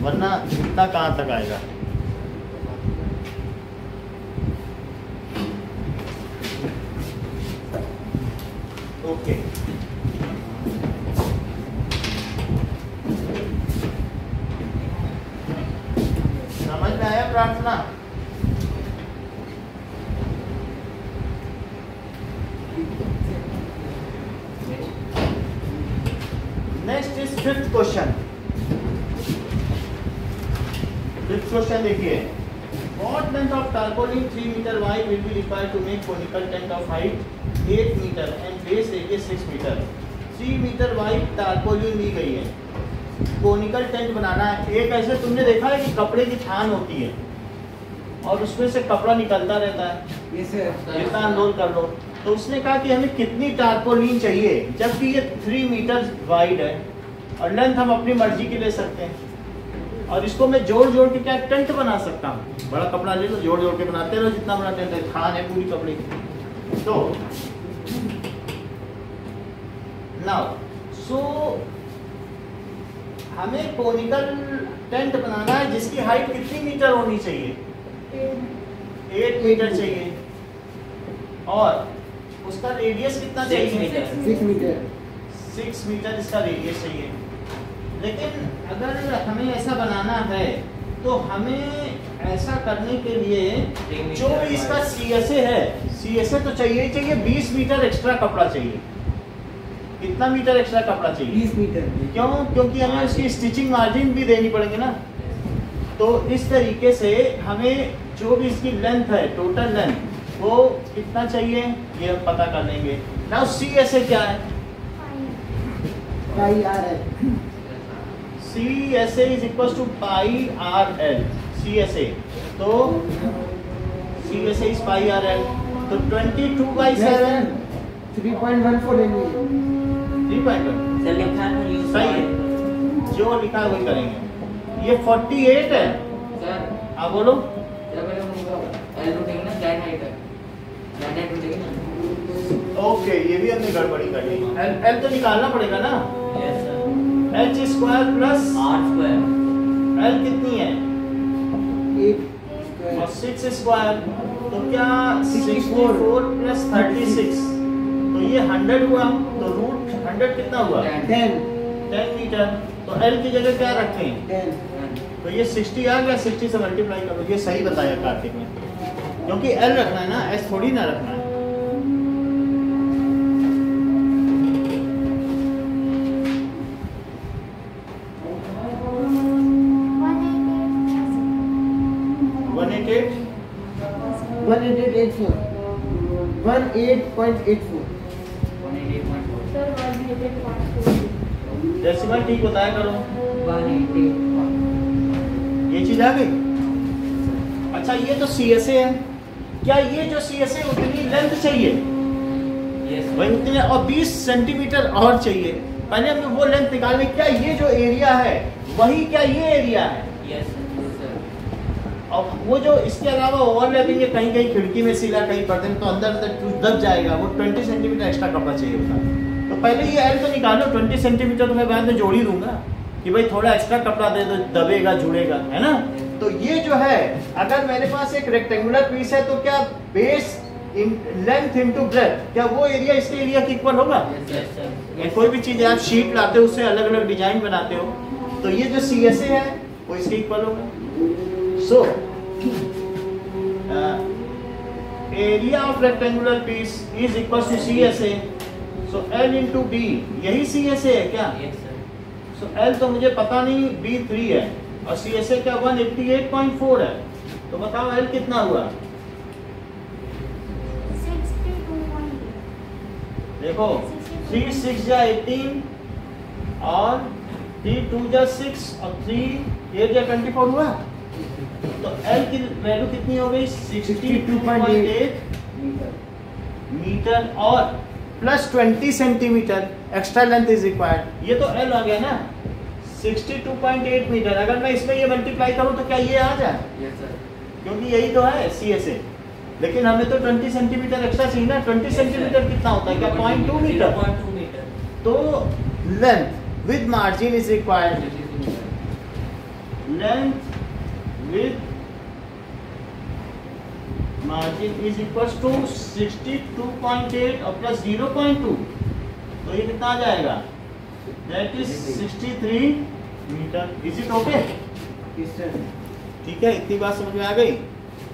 वरना इतना कहाँ तक आएगा। ओके, समझ में आया प्रार्थना? Next is fifth question. Fifth question देखिए, what length of tarpaulin 3 meter wide will be required to make conical tent of height 8 meter and base radius 6 meter? 3 meter wide tarpaulin दी गई है, कोनिकल टेंट बनाना है। एक ऐसे तुमने देखा है कि कपड़े की थान होती है और उसमें से कपड़ा निकलता रहता है, Yes, sir. जितना अनरोल कर लो। तो उसने कहा कि हमें कितनी टारपोलिन चाहिए, जबकि ये 3 मीटर वाइड है और लेंथ हम अपनी मर्जी की ले सकते हैं। और इसको मैं जोड़ जोड़ के क्या टेंट बना सकता हूँ। बड़ा कपड़ा ले लो, जोड़ जोड़ के बनाते रहो, जितना बड़ा टेंट है, थान है पूरी कपड़े की। तो नाउ सो हमें कोनिकल टेंट बनाना है जिसकी हाइट कितनी मीटर होनी चाहिए? 8 मीटर चाहिए। और उसका रेडियस कितना 6 चाहिए? मीटर। 6 meter. 6 मीटर इसका रेडियस चाहिए। लेकिन अगर हमें ऐसा बनाना है तो हमें ऐसा करने के लिए जो भी इसका CSA है, CSA तो चाहिए ही चाहिए। 20 मीटर एक्स्ट्रा कपड़ा चाहिए। कितना मीटर एक्स्ट्रा कपड़ा चाहिए? 20 meter. क्यों? क्योंकि हमें उसकी स्टिचिंग मार्जिन भी देनी पड़ेगी ना। तो इस तरीके से हमें जो भी इसकी लेंथ है, टोटल लेंथ, वो कितना चाहिए ये हम पता कर लेंगे। नाउ CSA क्या है? Pi RL. CSA is equal to pi RL। CSA तो CSA इज पाई RL। तो 22/7 3.14 MB. 3.1 Sir, लिखा है use सही है, जो लिखा है वही करेंगे। ये 48 है। Sir, आप बोलो। जब हम L उठेंगे ना, दैट हाइट है। दैट हाइट उठेगी ना। ओके, ये भी हमने गड़बड़ी कर ली। L तो निकालना पड़ेगा ना। Yes, sir. H square plus R square. L कितनी है? 8 और square. 6 स्क्वायर तो क्या 64 प्लस 36, तो ये 100 हुआ। तो रूट 100 कितना हुआ? 10. 10 मीटर। तो L की जगह क्या रखें? 10. तो ये 60 आ गया, 60 से मल्टीप्लाई करो, ये सही बताया कार्तिक ने, क्योंकि एल रखना है ना, एस थोड़ी ना रखना है। One eight eight 1884 18.84 Sir, 188.4. Decimal ठीक बताया करो, 180 ये चीज आ गई। अच्छा ये तो CSA है, क्या ये जो CSA उतनी लेंथ चाहिए? यस वही उतने, और 20 सेंटीमीटर और चाहिए। पहले हमें वो लेंथ निकालने, क्या ये जो एरिया है वही क्या ये एरिया है? यस सर और वो जो इसके अलावा ओवरलैपिंग है, कहीं कहीं खिड़की में सिला, कहीं पर्दे में, तो अंदर अंदर दब जाएगा, वो 20 सेंटीमीटर एक्स्ट्रा कपड़ा चाहिए होता। तो पहले ये एल तो निकालो, 20 सेंटीमीटर तो मैं बाद में जोड़ ही दूंगा कि भाई थोड़ा एक्स्ट्रा कपड़ा दे दो, दबेगा जुड़ेगा, है ना। तो ये जो है, अगर मेरे पास एक रेक्टेंगुलर पीस है तो क्या बेस लेंथ इनटू ब्रेथ, क्या वो एरिया इसके एरिया के इक्वल होगा? यस सर या कोई भी चीज आप शीट लाते हो, उससे अलग अलग डिजाइन बनाते हो, तो ये जो CSA है वो इसके इक्वल होगा। So area of rectangular piece is equal to CSA, so L into B, यही CSA है क्या? यस सर सो L तो मुझे पता नहीं, B 3 है और CSA क्या 188.4 है, तो बताओ L कितना हुआ? 62.8. देखो 3 6 जा 18 और 3 2 जा 6 और 3 8 जा 24 हुआ। तो L की वैल्यू कितनी हो गई? 62.8 मीटर और plus 20 centimetre extra length is required. ये तो L आ गया ना, 62.8 मीटर। अगर मैं इसमें ये मल्टीप्लाई करूं तो क्या ये आ जाए? यस सर क्योंकि यही तो है CSA, लेकिन हमें तो 20 सेंटीमीटर एक्स्ट्रा चाहिए ना। 20 सेंटीमीटर कितना होता है? क्या 0.2 मीटर? 0.2 मीटर तो length with margin is required, length with margin is equal to 62.8 और प्लस 0.2, तो ये कितना आ जाएगा? That is 63 metre. Is it okay? ठीक है, इतनी बात समझ में आ गई।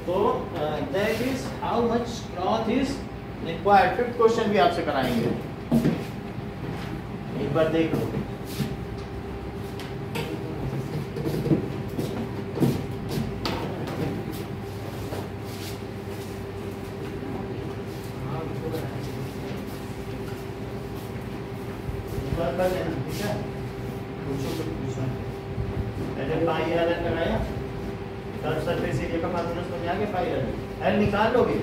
तो that is how much cloth is required. Fifth question भी आपसे कराएंगे, एक बार देख लो। कर लेना, ठीक है? पूछो तो पूछो। ऐसे पाई एल लगाया, कर्व सरफेस एरिया का फार्मूला समझ आ गया? पाई एल निकाल लोगे,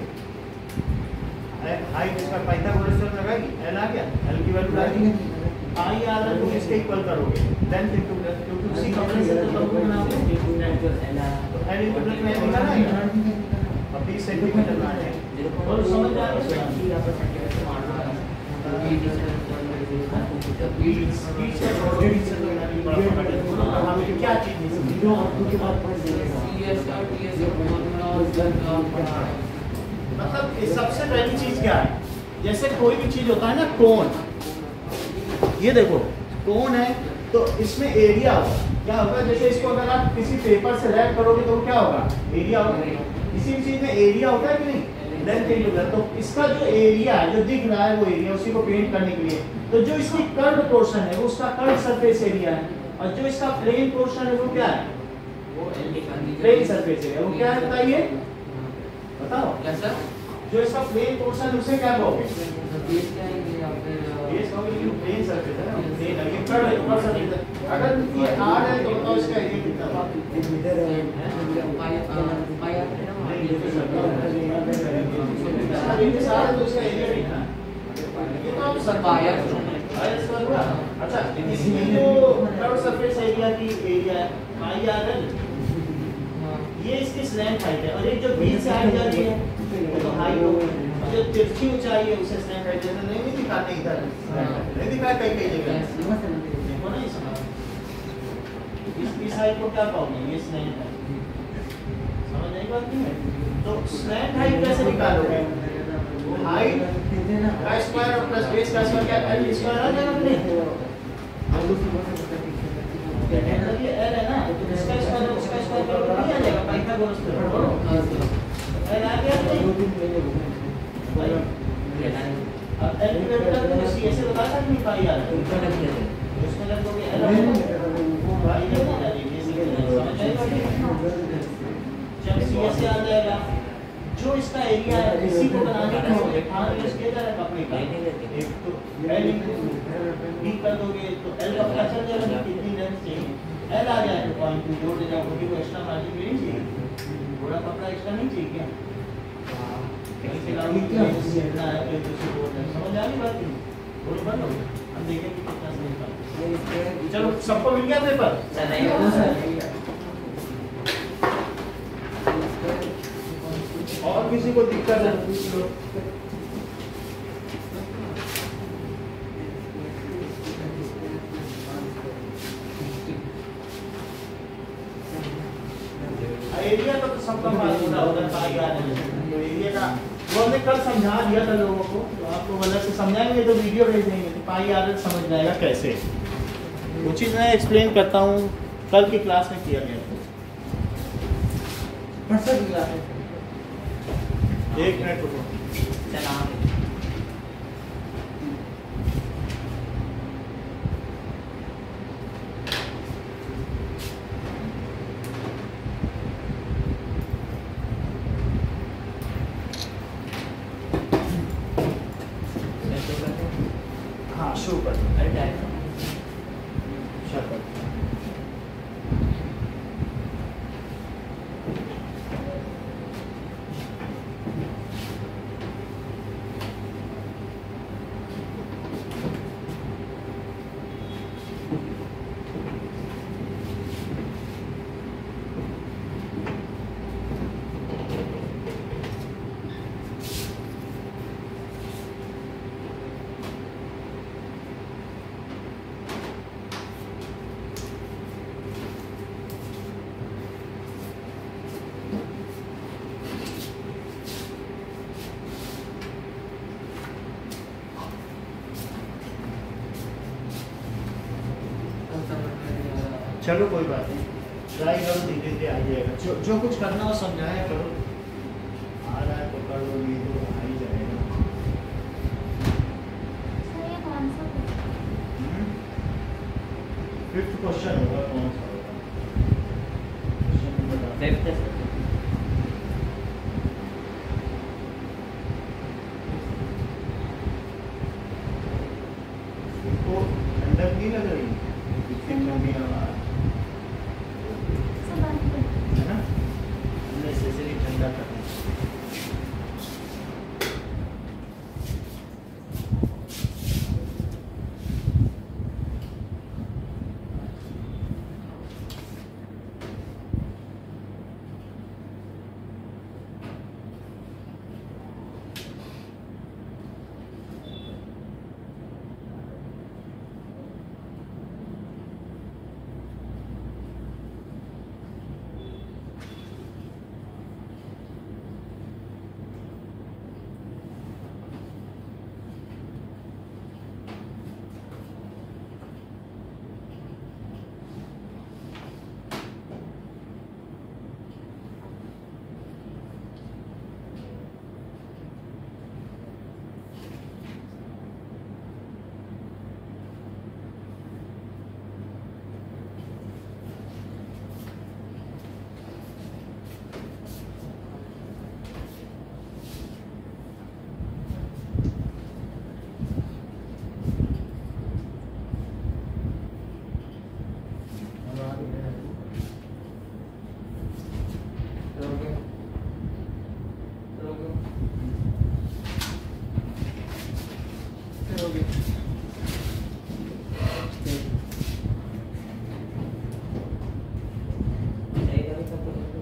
हाइट इसका पाइथागोरस थ्योरम लगाएगी, एल आ गया, एल की वैल्यू डाल दी, पाई आर तुम इसके इक्वल करोगे, लेंथ इनटू ब्रेथ, क्योंकि उसी कपड़े से तो सब बनाओगे। तो एल इनटू ब्रेथ में निकाला है और 20 सेंटीमीटर ना है, और समझ आ गया? क्या चीज मतलब सबसे पहली चीज क्या है? जैसे कोई भी चीज होता है ना, कोन, ये देखो कोन है तो इसमें एरिया होगा, क्या होगा? जैसे इसको अगर आप किसी पेपर से रैप करोगे तो क्या होगा? एरिया होगा। किसी भी चीज में एरिया होता है कि नहीं? Length into breadth. तो इसका जो एरिया जो दिख रहा है वो एरिया, उसी को पेंट करने के लिए, तो जो इसकी कर्व पोर्शन है वो उसका कर्व सरफेस एरिया है, और जो इसका प्लेन पोर्शन है वो क्या है? वो L निकाल दीजिए। Plane surface area. वो क्या है बताइए, बताओ? क्या सर? जो इसका प्लेन पोर्शन है उसे क्या कहोगे? बेस क्या है ये या फिर बेस कहोगे, लेकिन प्लेन सरफेस है ना, प्लेन है, ये कर्व है, कर्व सरफेस है। अगर ये r है तो बताओ इसका एरिया कितना होगा? पाई है ना नहीं, ये तो सर्कल है। ये सारा तो इसका एरिया कितना है? ये तो आप सर पाई है। अच्छा, इसकी जो कर्व सरफेस एरिया की एरिया है पाई आर एल, ये इसकी स्लैंट हाइट है, और एक जो बीच से हाइट जा रही है वो तो हाइट होगी, और जो तिरछी ऊंचाई है उसे स्लैंट हाइट जैसे नहीं दिखाते इधर, नहीं दिखाया कई कई जगह, देखो ना इसमें इस हाइट को क्या कहोगे? ये स्लैंट है, समझ नहीं बात नहीं है? तो स्लैंट हाइट कैसे निकालोगे? हाइट का स्क्वायर और प्लस बेस का स्क्वायर, क्या एल स्क्वायर आ जाएगा नहीं? ये एल है ना, तो इसका स्क्वायर बोनस पे एल आ गया नहीं अब एल की वैल्यू का तो सी से बता सकते नहीं पाई यार उसमें लगभग एल पाई है ना रेडियस समझ आएगा जब सी से आ जाएगा जो इसका एरिया है इसी को बनाने के लिए हाँ यूज किया जा रहा है कपड़े का एक तो एल बी कर दोगे तो एल का पता चल जाएगा कि कितनी लेंथ चाहिए एल आ जाए तो पॉइंट टू जोड़ देना क्योंकि वो एक्स्ट्रा मार्जिन भी नहीं चाहिए थोड़ा कपड़ा एक्स्ट्रा नहीं चाहिए क्या कहीं से लाऊंगी क्या सीखना है तो दूसरी बोर्ड है समझ आ गई बात नहीं बोल बंद हो हम देखेंगे कितना सही था चलो सबको मिल गया पेपर और किसी को दिक्कत है एरिया तो सबका मालूम होगा पाई आ रहे हैं तो एरिया का वो हमने कल समझा दिया था लोगों को तो आपको अलग से समझाएंगे तो वीडियो भेज देंगे तो पाई आ रहे समझ जाएगा कैसे वो चीज़ मैं एक्सप्लेन करता हूँ कल की क्लास में किया गया एक मिनट रुको हाँ शुरू कर चलो कोई बात नहीं ट्राई करो धीरे धीरे आ जाएगा जो कुछ करना हो समझाया करो आ रहा है तो कर लो नहीं तो आ ही जाएगा सर ये कौन सा फिफ्थ क्वेश्चन होगा कौन सा होगा क्वेश्चन नंबर इसको ठंडक नहीं लग रही इतनी है ना नेसेसरी ठंडा करना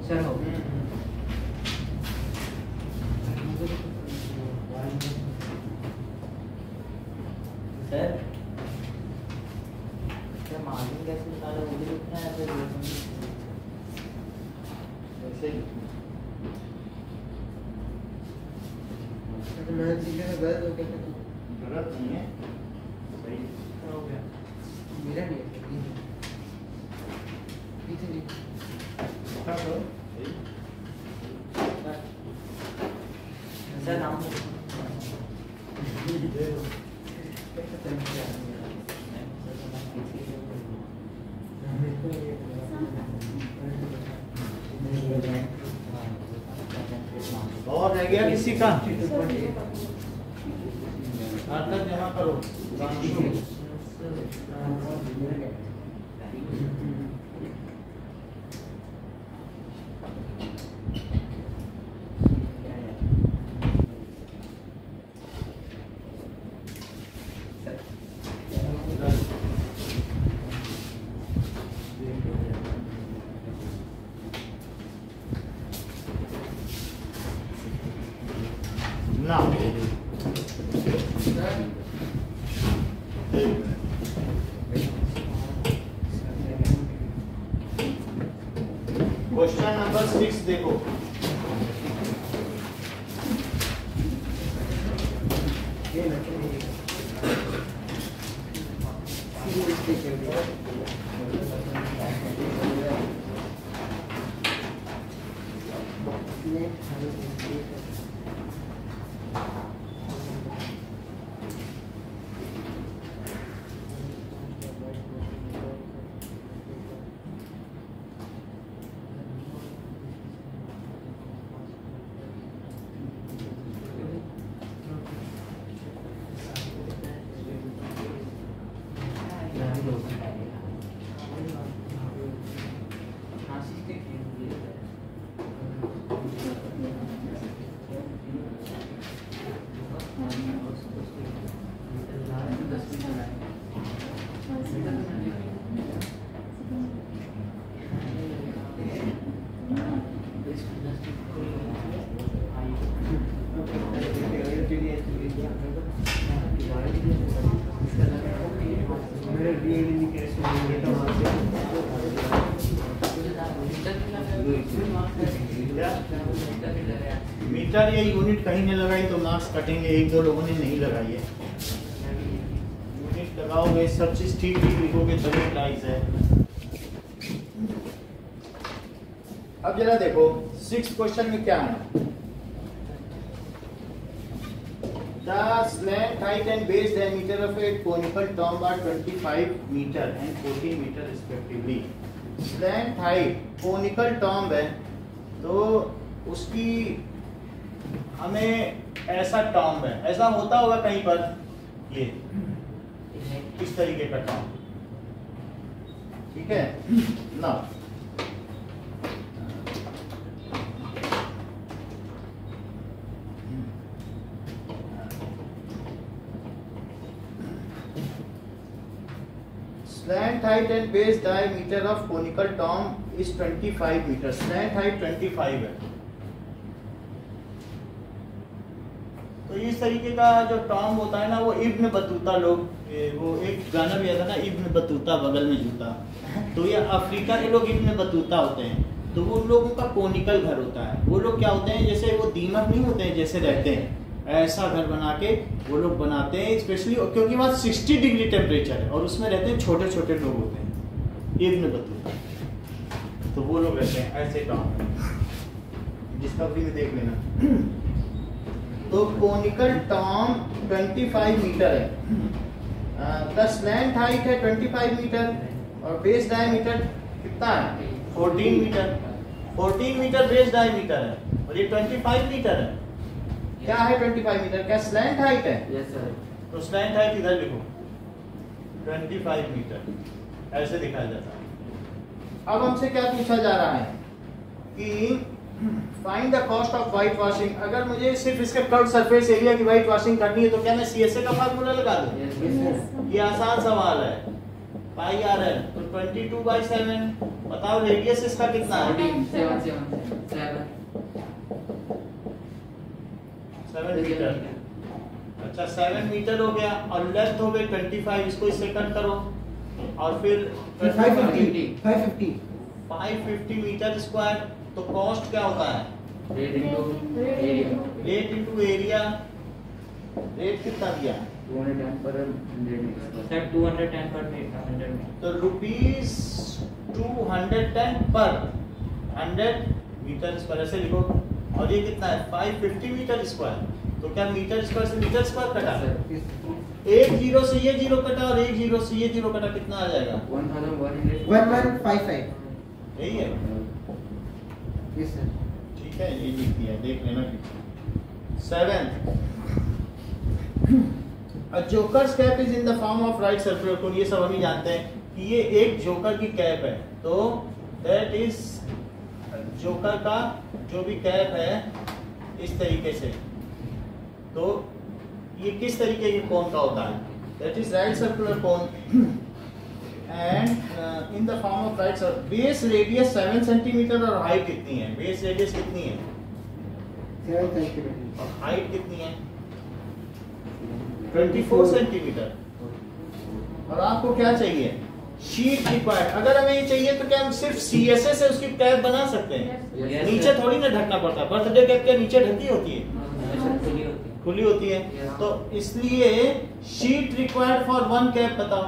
सर हो सर क्या मार्जिन कैसे निकाला वो भी लिखना है फिर ऐसे मैं सीखने में गलत हो गया था गलत नहीं है सही हो गया मेरा भी है हाँ तो सर नाम और रह गया किसी का? तक जमा करो। ना क्वेश्चन नंबर 6 देखो। मीटर या यूनिट कहीं ने लगाई तो मार्क्स कटेंगे। एक दो लोगों ने नहीं लगाई है। यूनिट लगाओगे, सब चीज ठीक ठीक लिखोगे तभी प्राइस है। अब जरा देखो 6 क्वेश्चन में क्या है। The slant height and base diameter of a conical tomb are 25 meter and 14 meter respectively. Slant height conical tomb है तो उसकी हमें ऐसा टॉम्ब है, ऐसा होता होगा कहीं पर, ये इस तरीके का टॉम्ब, ठीक है ना। Slant height and base diameter of conical tomb is 25 meter. Slant height 25 है। तो इस तरीके का जो टॉम्ब होता है ना, वो इब्न बतूता लोग, वो एक गाना भी आता ना, इब्न बतूता बगल में जूता, तो ये अफ्रीका के लोग इब्न बतूता होते हैं। तो वो लोगों का कोनिकल घर होता है। वो लोग क्या होते हैं, जैसे वो दीमक नहीं होते हैं जैसे रहते हैं, ऐसा घर बना के वो लोग बनाते हैं, स्पेशली क्योंकि वहाँ 60 डिग्री टेम्परेचर है और उसमें रहते हैं छोटे छोटे लोग होते हैं, इब्न बतूता, तो वो लोग रहते हैं ऐसे टॉम्ब। डिस्कवरी में देख लेना। तो कोनिकल टॉम्ब 25 मीटर है। द स्लैंट हाइट है 25 मीटर और बेस डायमीटर कितना है 14 मीटर। 14 मीटर बेस डायमीटर है और ये 25 मीटर है। क्या है 25 मीटर? क्या स्लैंट हाइट है? Yes sir. तो स्लैंट हाइट इधर लिखो 25 मीटर, ऐसे दिखाया जाता है। अब हमसे क्या पूछा जा रहा है कि find the cost of white washing. अगर मुझे सिर्फ इसके कर्व सरफेस एरिया की व्हाइट वॉशिंग करनी है तो क्या मैं सीएसए का फार्मूला लगा दूं? ये आसान सवाल है। पाई आर एल तो 22/7। बताओ रेडियस इसका कितना है? 7 मीटर। अच्छा 7 मीटर हो गया और लेंथ हो गई 25। इसको इससे कट करो और फिर 550 मीटर स्क्वायर। तो कॉस्ट क्या होता है? Rate into area. रेट कितना दिया? 210 पर 100 सर 210 पर 100 में। तो रुपीज 210 पर 100 मीटर स्क्वायर, ऐसे लिखो। और ये कितना है 550 मीटर स्क्वायर। तो क्या मीटर स्क्वायर से मीटर स्क्वायर कटा? Yes, एक जीरो से ये जीरो कटा और एक जीरो से ये जीरो कटा, कितना आ जाएगा? 1155 1155. यही है, Yes, sir. ठीक है, ये लिख दिया, देख लेना। 7 A joker's cap is in the form of right circular cone, ये सब हम ही जानते हैं कि ये एक जोकर की कैप है, तो दैट इज जोकर का जो भी कैप है इस तरीके से, तो ये किस तरीके के कोन का होता है? That is right circular cone and in the form of right circular. Base radius 7 centimetre और हाइट कितनी है? बेस रेडियस कितनी है 7 centimeter. और हाइट कितनी है? 24 सेंटीमीटर। और आपको क्या चाहिए? Sheet required. अगर हमें ये चाहिए तो क्या हम सिर्फ CSA से उसकी कैप बना सकते हैं? Yes, नीचे sir. थोड़ी ना ढकना पड़ता है। बर्थडे कैप क्या नीचे ढकी होती है? खुली होती खुली होती है। Yeah. तो इसलिए शीट रिक्वायर्ड फॉर 1 कैप बताओ।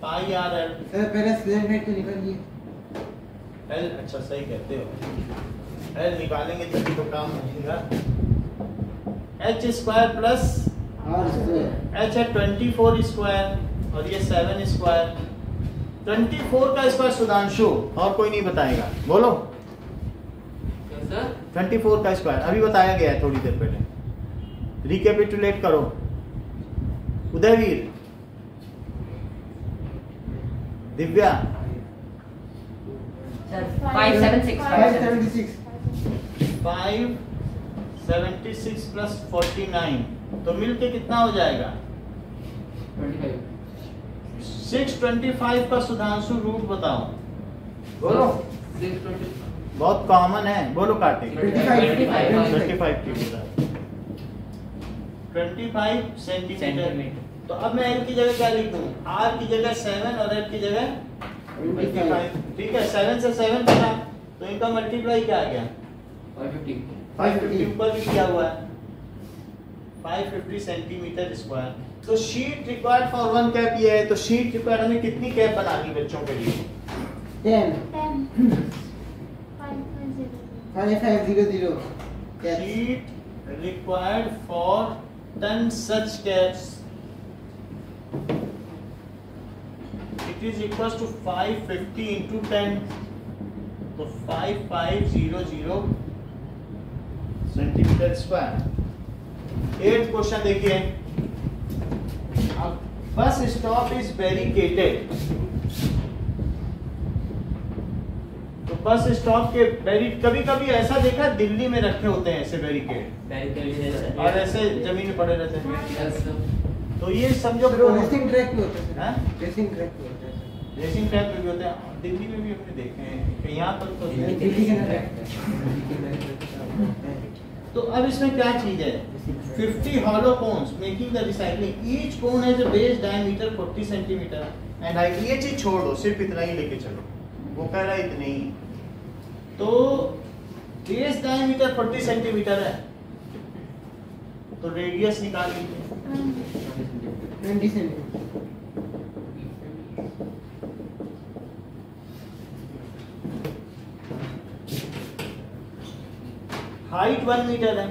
पाई आर एल Sir, पहले स्लैंट हाइट तो निकालिए. एल, अच्छा सही कहते हो, एल निकालेंगे तभी तो काम बनेगा। H square plus R square. H है 24 स्क्वायर और ये 7 स्क्वायर। 24 का स्क्वायर सुधांशु, और कोई नहीं बताएगा, बोलो। है सर। 24 का स्क्वायर अभी बताया गया है थोड़ी देर पहले, रिकैपिटुलेट करो। उदयवीर, दिव्या, 576 576. 576 प्लस 49 तो मिलके कितना हो जाएगा? 25 625 का सुधांशु रूट बताओ, बोलो। 620 बहुत कॉमन है, बोलो कार्तिक। 25 की बता 25 सेंटीमीटर। तो अब मैं एल की जगह क्या लिख दूं? आर की जगह 7 और एल की जगह 25। ठीक है, 7 से 7 बना तो इनका मल्टीप्लाई क्या आ गया? 550 550 ऊपर भी किया हुआ है, 550 सेंटीमीटर स्क्वायर। तो शीट रिक्वायर्ड फॉर 1 कैप ये है, तो शीट रिक्वायर्ड हमें कितनी कैप बनानी बच्चों के लिए? 10. 10 5500. Yes. Sheet required for 10 such caps, it is equal to 550 into 10, तो 5500 सेंटीमीटर स्क्वायर। 8th क्वेश्चन देखिए, बस स्टॉप इज बैरिकेटेड, तो बस स्टॉप के कभी कभी ऐसा देखा दिल्ली में रखे होते हैं ऐसे बैरिकेड, और ऐसे जमीन में पड़े रहते हैं, तो ये समझो रेसिंग ट्रैक पे होता है सर. हाँ? रेसिंग ट्रैक पे होता है सर. रेसिंग ट्रैक पे भी होते हैं, दिल्ली में भी हमने देखे हैं, यहाँ पर तो दिल्ली के ना तो अब इसमें क्या चीज है? 50 hollow cones making the recycling, each cone has a base diameter 40 centimetre and height. ये चीज छोड़ दो, सिर्फ इतना ही लेके चलो, वो कह रहा है इतने ही, तो बेस डायमीटर 40 सेंटीमीटर है, तो रेडियस निकाल लीजिए। 20 सेंटीमीटर. हाइट 1 मीटर है,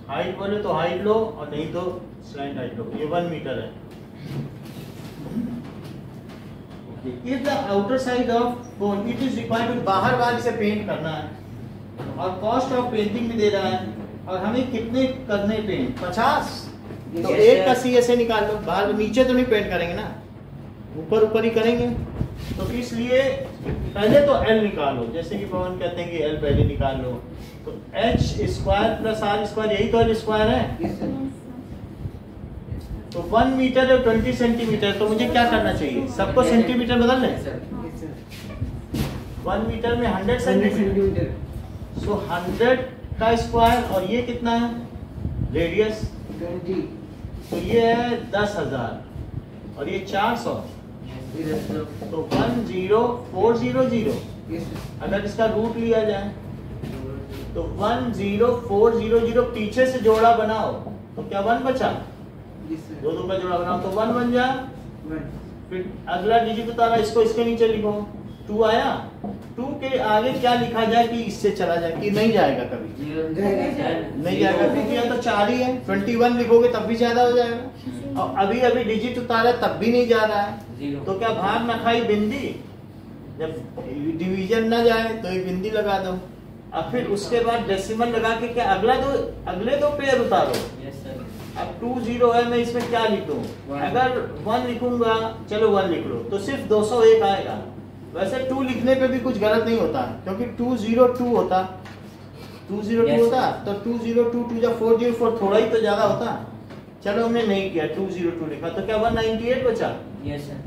हाइट बोले तो हाइट लो और नहीं तो स्लैंट हाइट लो, ये 1 मीटर है। If the outer side of cone it is required to, बाहर बाहर इसे पेंट करना है और कॉस्ट ऑफ पेंटिंग भी दे रहा है, और हमें कितने करने पेंट? 50। तो Yes, एक sir. का CSA निकाल लो, बाहर नीचे तो नहीं पेंट करेंगे ना, ऊपर ऊपर ही करेंगे, तो इसलिए पहले तो L निकालो, जैसे कि पवन कहते हैं कि L पहले निकाल लो, तो H square plus R square, यही तो L स्क्वायर है, Yes, sir. तो 1 मीटर है 20 सेंटीमीटर, तो मुझे क्या करना चाहिए? सबको सेंटीमीटर बदल लें। Yes, sir. 1 मीटर में 100 100 सेंटीमीटर, सेंटीमीटर. सो 100 का स्क्वायर, और ये कितना है रेडियस? 20. तो ये है 10,000 और ये 400, तो 10400। Yes, sir. अगर इसका रूट लिया जाए तो 10400 पीछे से जोड़ा बनाओ तो क्या 1 बचा? Yes, sir. दो का जोड़ा बनाओ तो 1 बन जा, 1. फिर अगला डिजिट उतारा, इसको इसके नीचे लिखो, 2 आया, 2 के आगे क्या लिखा जाए कि इससे चला जाए, कि नहीं जाएगा कभी, नहीं जाएगा क्योंकि यहाँ तो 4 ही है, 21 लिखोगे तब भी ज्यादा हो जाएगा, और अभी अभी डिजिट उतारा तब भी नहीं जा रहा है, तो क्या भाग ना खाई बिंदी, जब डिवीजन ना जाए तो एक बिंदी लगा दो, अब फिर उसके बाद डेसिमल लगा के क्या अगले दो पेयर उतारो। अब 2 0 है, मैं इसमें क्या लिख दूं, अगर 1 लिखूंगा, चलो 1 लिख लो तो सिर्फ 201 आएगा, वैसे 2 लिखने पे भी कुछ गलत नहीं होता क्योंकि 202 होता, 202 होता तो 202 2 जा 404 थोड़ा ही तो ज्यादा होता, चलो हमने नहीं किया, 202 लिखा तो क्या 198 बचा। Yes sir.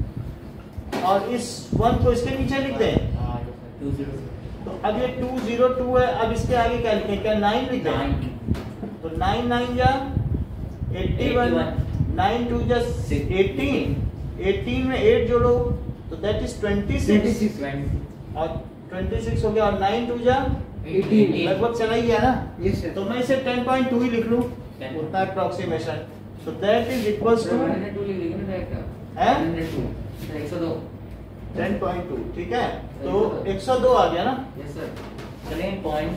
और इस 1 को इसके नीचे लिख दें, 202 तो अब ये 202 है, अब इसके आगे क्या लिखें, क्या 9 लिख दें, तो 9 9 जा 81, 9 2 जा 18, 18 में 8 जोड़ो तो दैट इज 26, और 26 हो गया, और 9 2 जा 18 लगभग चला ही गया ना, यस सर। तो मैं इसे 10.2 ही लिख लूं, उतना अप्रोक्सीमेशन, तो दैट इज इक्वल्स टू 102 लिख देंगे ना डायरेक्ट, है 102 10.2, ठीक है, तो 102 आ गया ना। Yes sir. चलें पॉइंट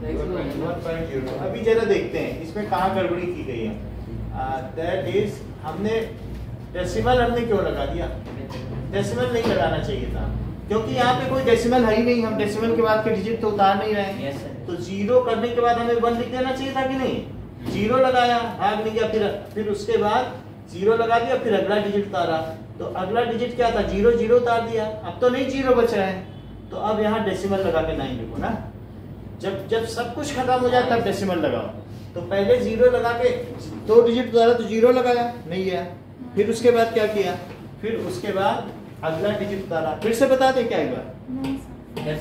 1.0। अभी जरा देखते हैं इसमें कहाँ गड़बड़ी की गई है, दैट इज हमने डेसिमल हमने क्यों लगा दिया, डेसिमल नहीं लगाना चाहिए था क्योंकि यहाँ पे कोई डेसिमल है ही नहीं, हम डेसिमल के बाद के डिजिट तो उतार नहीं रहे हैं, यस सर। तो 0 करने के बाद हमें 1 लिख देना चाहिए था कि नहीं, 0 लगाया, भाग नहीं गया, फिर उसके बाद 0 लगा दिया, फिर अगला डिजिट उतारा, तो अगला डिजिट क्या था, 0 0 उतार दिया, अब तो नहीं 0 बच रहा है, तो अब यहाँ डेसिमल लगा के 9 लिखो ना, जब सब कुछ खत्म हो जाए तब डेसिमल लगाओ, तो पहले 0 लगा के 2 डिजिट उतारा तो 0 लगाया, नहीं गया, फिर उसके बाद क्या किया, फिर उसके बाद अगला डिजिट उतारा, फिर से बता दे क्या एक बार, नहीं सर। यार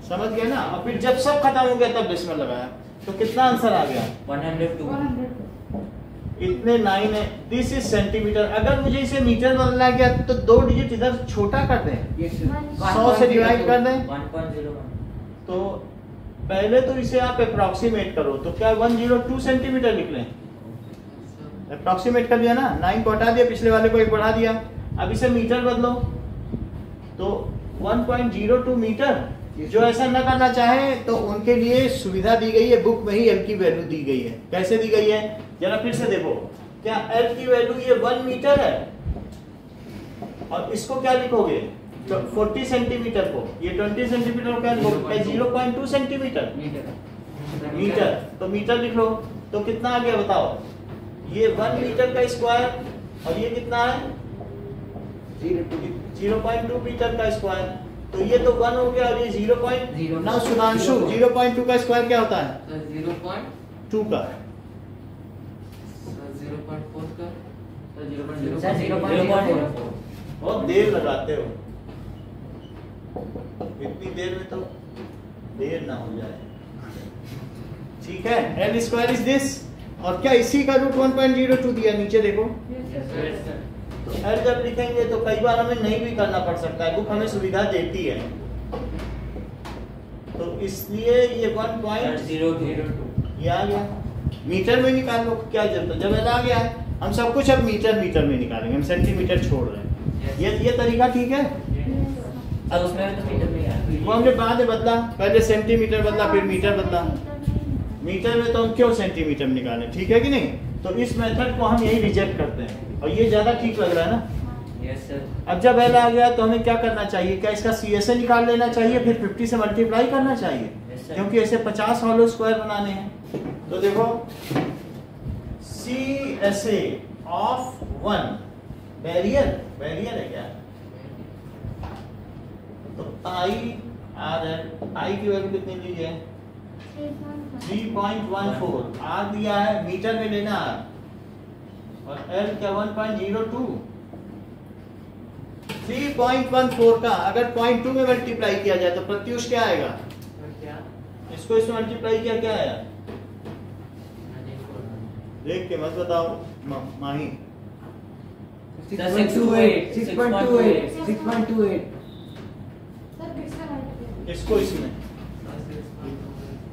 समझ गए ना, और फिर जब सब खत्म हो गया तब डेसिमल लगाया, तो कितना आंसर आ गया, 102 इतने 9 है, दिस इज सेंटीमीटर, अगर मुझे इसे मीटर बदलना गया तो 2 डिजिट इधर छोटा कर दें, यस सर। 100 से डिवाइड कर दें, 1.01 तो पहले तो इसे आप अप्रोक्सीमेट करो, तो क्या 102 सेंटीमीटर लिख लें, अप्रोक्सीमेट कर दिया ना, 9 को हटा दिया, पिछले वाले को 1 बढ़ा दिया, अब इसे मीटर बदलो तो 1.02 मीटर, जो ऐसा न करना चाहे तो उनके लिए सुविधा दी गई है, बुक में ही एल की वैल्यू दी गई है, कैसे दी गई है जरा फिर से देखो, क्या एल की वैल्यू ये 1 मीटर है, और इसको क्या लिखोगे, तो 40 सेंटीमीटर को, ये 20 सेंटीमीटर को क्या लिखोगे, 0.2 सेंटीमीटर मीटर, तो मीटर लिख लो, तो कितना आ गया बताओ, ये 1 मीटर का स्क्वायर, और ये कितना है 0.2 मीटर का स्क्वायर, तो ये तो 1 हो गया, और ये 0. ना सुधांशु 0.2 का स्क्वायर क्या होता है, 2 का, 0.4 का, सर 0.04 बहुत देर लगाते हो, इतनी देर में तो देर ना हो जाए, ठीक है, एल स्क्वायर इज दिस, और क्या इसी का रूट 1.02 दिया, नीचे देखो, तो एल जब लिखेंगे तो कई बार हमें नहीं भी करना पड़ सकता है, बुक हमें सुविधा देती है, तो इसलिए ये 1.002 ये आ गया, मीटर में निकाल लो, क्या जरूरत है, जब एल आ गया है, हम सब कुछ अब मीटर में निकालेंगे, हम सेंटीमीटर छोड़ रहे हैं, ये तरीका ठीक है, अब उसमें तो मीटर नहीं आया, वो हमने बाद में बदला, पहले सेंटीमीटर बदला फिर मीटर बदला, मीटर में तो हम क्यों सेंटीमीटर में निकालें, ठीक है कि नहीं, तो इस मेथड को हम यही रिजेक्ट करते हैं, और ये ज्यादा ठीक लग रहा है ना। Yes sir. अब जब एल आ गया तो हमें क्या करना चाहिए, क्या इसका CSA निकाल लेना चाहिए, फिर 50 से मल्टीप्लाई करना चाहिए, Yes, sir. क्योंकि ऐसे 50 होलो स्क्वायर बनाने हैं, तो देखो CSA ऑफ 1 बैरियर है क्या, तो आई की वैल्यू कितनी ली है, 3.14 आर दिया है, मीटर में लेना है, और एल क्या 1.02, 3.14 का अगर 0.2 में मल्टीप्लाई किया जाए तो प्रत्युष क्या आएगा, इसको इसमें मल्टीप्लाई किया क्या आया, देख के मत बताओ माही, 6.28 6.28 सर फिर से राइट किया। इसको इसमें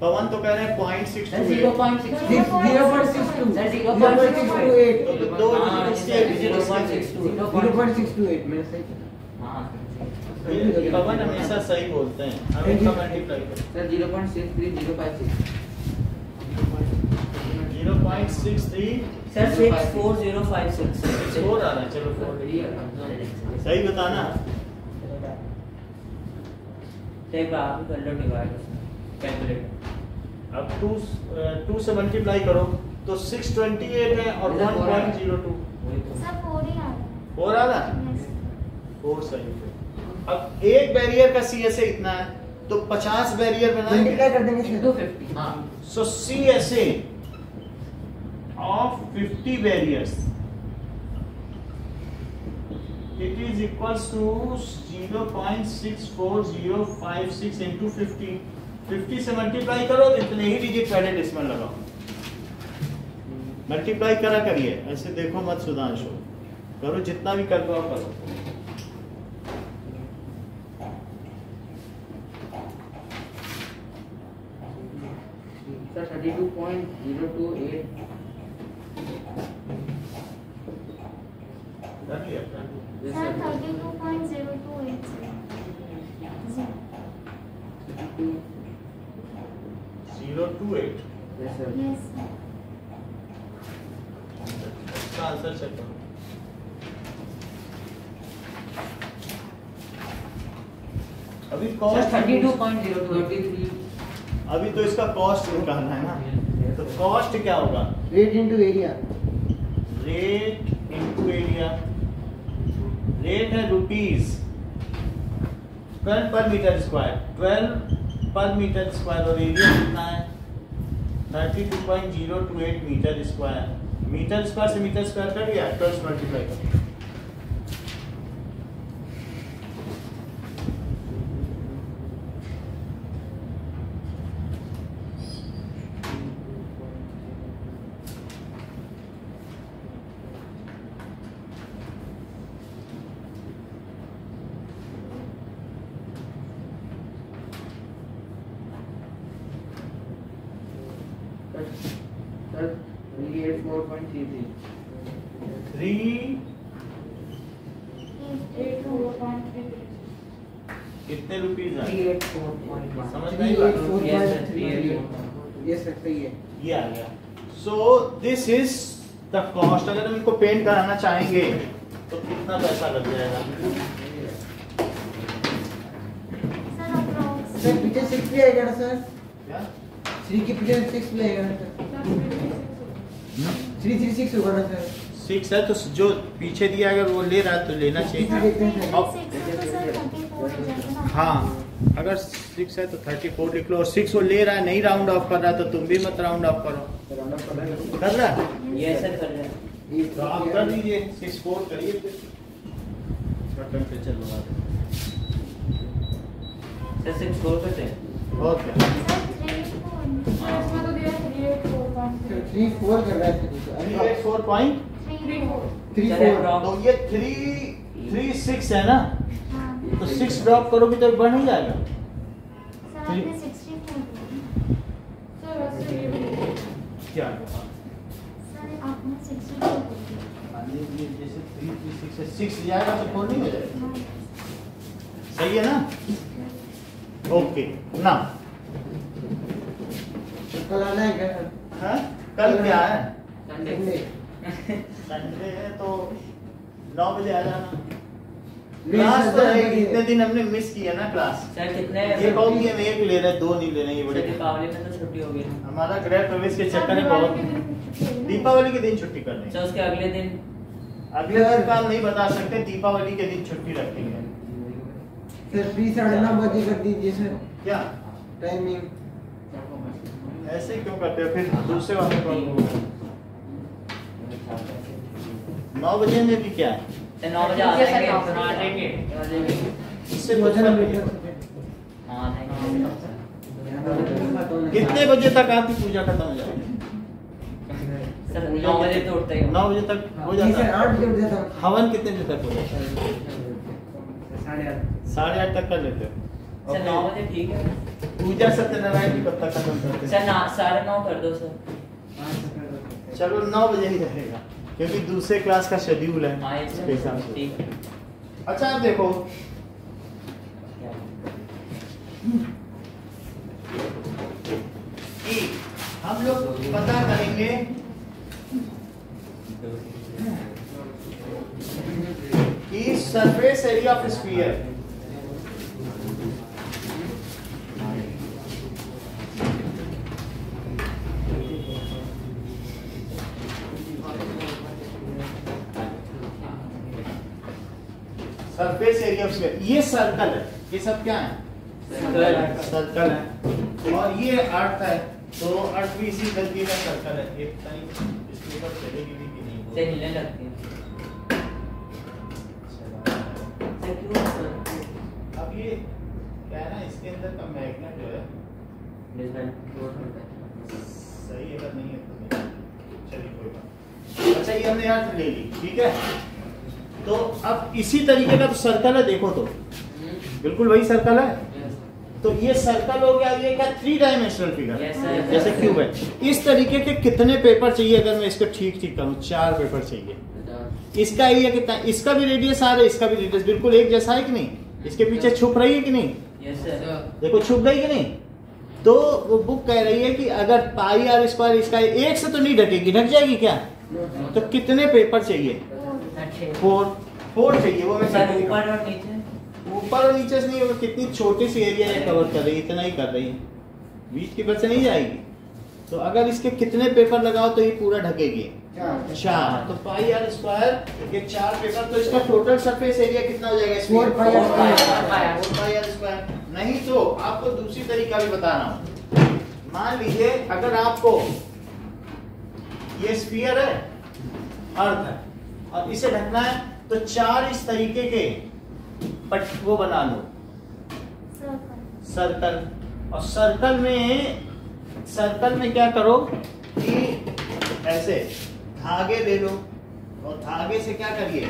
पवन तो कह रहे हैं 0.628 सर 0.6 0.62 सर 0.628 तो दो हाँ, इसके 0.62 0.628 मैंने सही कहा। हाँ पवन हमेशा सही बोलते हैं, हम इनका मल्टीप्लाई करें सर 0.63056 0.63 सर 64056 4 आ रहा है, चलो 4 सही बताना। एक बार आप कर लो डिवाइड कैलकुलेटर। अब 2 से मल्टीप्लाई करो तो 628 है और 1.02 सर 4 ही आ रहा है। 4 आ रहा है, यस 4 सही है। अब एक बैरियर का CSA इतना है तो 50 बैरियर बनाएंगे, मल्टीप्लाई कर देंगे into सर। 50 हाँ, so CSA of 50 barriers it is equals to 0.64056 into 50 50 से मल्टीप्लाई करो तो इतने ही डिजिट पहले डेसिमल लगाओ, मल्टीप्लाई करा करिए, ऐसे देखो मत सुधांशु, करो जितना भी कर पाओ करो। सर 32.028 कर लिया sir 32.028 028 yes sir yes sir इसका आंसर चेक करो। अभी सर कॉस्ट 32.023 अभी तो इसका कॉस्ट निकालना है ना, तो कॉस्ट क्या होगा, rate into area. Rate into area, rate है रुपीज 12 पर मीटर स्क्वायर, 12 पर मीटर स्क्वायर और एरिया कितना है 32.028 मीटर स्क्वायर। मीटर स्क्वायर से मीटर स्क्वायर कर दिया, 12 मल्टीप्लाई कर। सर 384.33 3 84.33 कितने रुपीज है, 384.1 समझ में आई बात? 384.38 ये सर सही है। ये आ गया। सो दिस इज द कॉस्ट। अगर हम इनको पेंट कराना चाहेंगे तो कितना पैसा लग जाएगा, सर अप्रॉक्स सर पीछे 6 भी आएगा ना सर, क्या 3 के पीछे 6 भी आएगा ना सर, 336 होगा ना सर। 6 है तो जो पीछे दिया अगर वो ले रहा है तो लेना चाहिए। अब 6 है तो सर 34 हो जाएगा ना। हाँ, अगर 6 है तो 34 लिख लो, और 6 वो ले रहा है, नहीं राउंड ऑफ कर रहा है तो तुम भी मत राउंड ऑफ करो। कर रहा है ये ऐसा कर रहे हैं। तो आप कर दीजिए, 64 करिए फिर टेम्परेचर लगा दो। सर 64 करते हैं। और क्या सर 3 तो दिया 384.33 3 4 कर रहा है सर। 384.34 3 तो ये 336 है ना, हाँ तो 6 ड्रॉप करोगे तो बढ़ ही जाएगा। सर आपने 64 सर वैसे ये भी क्या सर आपने 64 ये जैसे 336 से 6 जाएगा तो 4 नहीं हो जाएगा, सही है ना। ओके ना, कल आना है क्या सर? हाँ कल क्या है, संडे संडे है तो 9 बजे आ जाना। नहीं, क्लास सर, तो सर, रहेगी, इतने दिन हमने मिस किया ना क्लास। सर कितने ये कहोगे हम एक ले रहे हैं, 2 नहीं ले रहे हैं, ये सर बड़े दीपावली में तो छुट्टी होगी। हमारा गृह प्रवेश के चक्कर में दिवाली बहुत के दिन छुट्टी है ना। दीपावली के दिन छुट्टी कर देंगे। सर उसके अगले दिन अगले दिन का हम नहीं बता सकते, दीपावली के दिन छुट्टी रखेंगे। सर 9:30 बजे कर दीजिए सर क्या टाइमिंग। ऐसे क्यों करते हो, फिर दूसरे वाले को 9 बजे में भी क्या है, सर 9 बजे आ ठीक है, सर, जाएंगे। 9 हाँ बजे। ठीक है। इससे कुछ फर्क नहीं पड़ता। हाँ कितने बजे तक आपकी पूजा खत्म हो जाएगी, सर 9 बजे तो उठते ही 9 बजे तक हो नहीं जाता सर है। 8 बजे उठ जाता हूँ। हवन कितने बजे तक हो जाता है, 8:30। 8:30 तक कर लेते हो। सर 9 बजे ठीक है पूजा सत्यनारायण की कब तक खत्म करते हैं? सर 9:30 कर दो सर। चलो 9 बजे ही रहेगा क्योंकि दूसरे क्लास का शेड्यूल है हाँ ये इसके हिसाब से। ठीक है। अच्छा आप देखो कि हम लोग पता करेंगे कि surface area of sphere surface area of sphere, ये सर्कल है, ये सब क्या है? सर्कल है और ये अर्थ है, तो अर्थ भी इसी गलती का सर्कल है। एक टाइम इसके ऊपर चलेगी भी कि नहीं? सर हिलने लगती है। सर क्यों सर? अब ये क्या है ना, इसके अंदर का मैग्नेट जो है सही अगर नहीं है तो नहीं, चलिए कोई बात। अच्छा ये हमने अर्थ ले ली, ठीक है। तो अब इसी तरीके का तो सर्कल है, देखो तो बिल्कुल वही सर्कल है। तो ये सर्कल हो गया, ये क्या 3 डायमेंशनल फिगर जैसे क्यूब है। इस तरीके के कितने पेपर चाहिए? अगर मैं इसको ठीक करूं 4 पेपर चाहिए। इसका एरिया कितना? इसका भी रेडियस आ रहा है, इसका भी रेडियस बिल्कुल एक जैसा है कि नहीं? इसके पीछे छुप रही है कि नहीं? Yes sir. देखो छुप गई कि नहीं? तो वो बुक कह रही है कि अगर पाई आर स्क्वायर इसका एक से तो नहीं ढकेगी, ढक जाएगी क्या? तो कितने पेपर चाहिए? 4 चाहिए। वो मैं सर ऊपर और नीचे? ऊपर और नीचे से नहीं होगा, कितनी छोटी सी एरिया ये कवर कर रही है, इतना ही कर रही है, बीच की बस से नहीं जाएगी। तो अगर इसके कितने पेपर लगाओ तो ये पूरा ढकेगी? 4। तो पाई आर स्क्वायर ये 4 पेपर, तो इसका टोटल सरफेस एरिया कितना हो जाएगा? 4 पाई आर स्क्वायर। नहीं तो आपको दूसरी तरीका भी बता रहा हूँ। मान लीजिए अगर आपको ये स्फीयर है, अर्थ है, और इसे ढकना है, तो 4 इस तरीके के बट वो बना लो सर्कल। और सर्कल में क्या करो कि ऐसे धागे ले लो और धागे से क्या करिए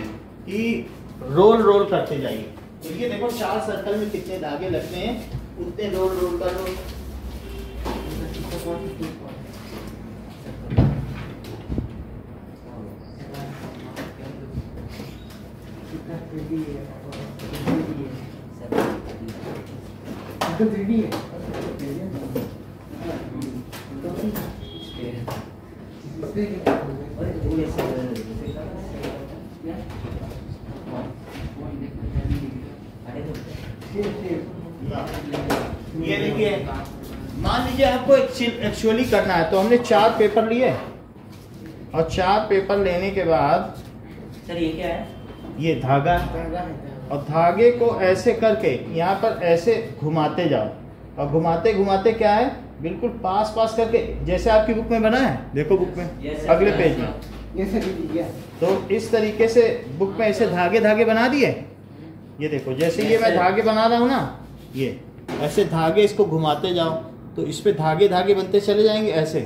कि रोल करते जाइए। तो ये देखो 4 सर्कल में कितने धागे लगते हैं, उतने रोल कर लो। ये देखिए, मान लीजिए आपको एक्चुअली करना है, तो हमने 4 पेपर लिए और 4 पेपर लेने के बाद सर ये क्या है? ये धागा और धागे को ऐसे करके यहाँ पर ऐसे घुमाते जाओ और घुमाते घुमाते क्या है बिल्कुल पास करके, जैसे आपकी बुक में बना है, देखो बुक में अगले पेज में तो इस तरीके से बुक में ऐसे धागे बना दिए। ये देखो जैसे ये मैं धागे बना रहा हूँ ना, ये ऐसे धागे इसको घुमाते जाओ तो इस पे धागे बनते चले जाएंगे ऐसे।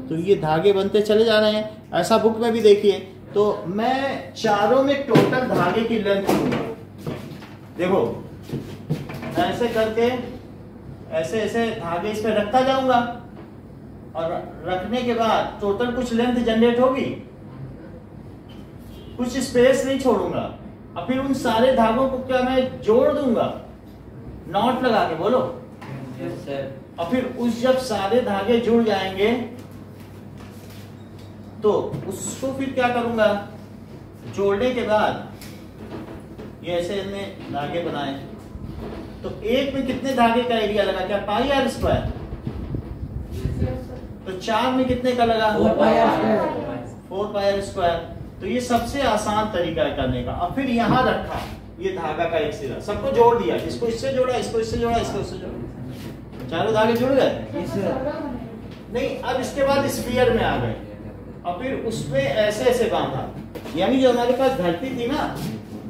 तो ये धागे बनते चले जा रहे हैं, ऐसा बुक में भी देखिए। तो मैं चारों में टोटल धागे की लेंथ लूंगा, देखो ऐसे करके ऐसे धागे इस पे रखता जाऊंगा और रखने के बाद टोटल कुछ लेंथ जनरेट होगी, कुछ स्पेस नहीं छोड़ूंगा। और फिर उन सारे धागों को क्या मैं जोड़ दूंगा नॉट लगा के, बोलो। Yes sir. और फिर उस जब सारे धागे जुड़ जाएंगे तो उसको फिर क्या करूंगा, जोड़ने के बाद ये ऐसे हमने धागे बनाए तो एक में कितने धागे का एरिया लगा, क्या पाई आर स्क्वायर? तो 4 में कितने का लगा? 4 पाई आर स्क्वायर। तो ये सबसे आसान तरीका है करने का। अब फिर यहाँ रखा ये धागा का एक सिरा, सबको जोड़ दिया, इसको इससे जोड़ा, इसको इससे जोड़ा, इसको इससे जोड़ा, चारों धागे जुड़ गए। नहीं, अब इसके बाद स्फीयर में आ गए और फिर उसमें ऐसे बांधा, यानी जो हमारे पास धरती थी ना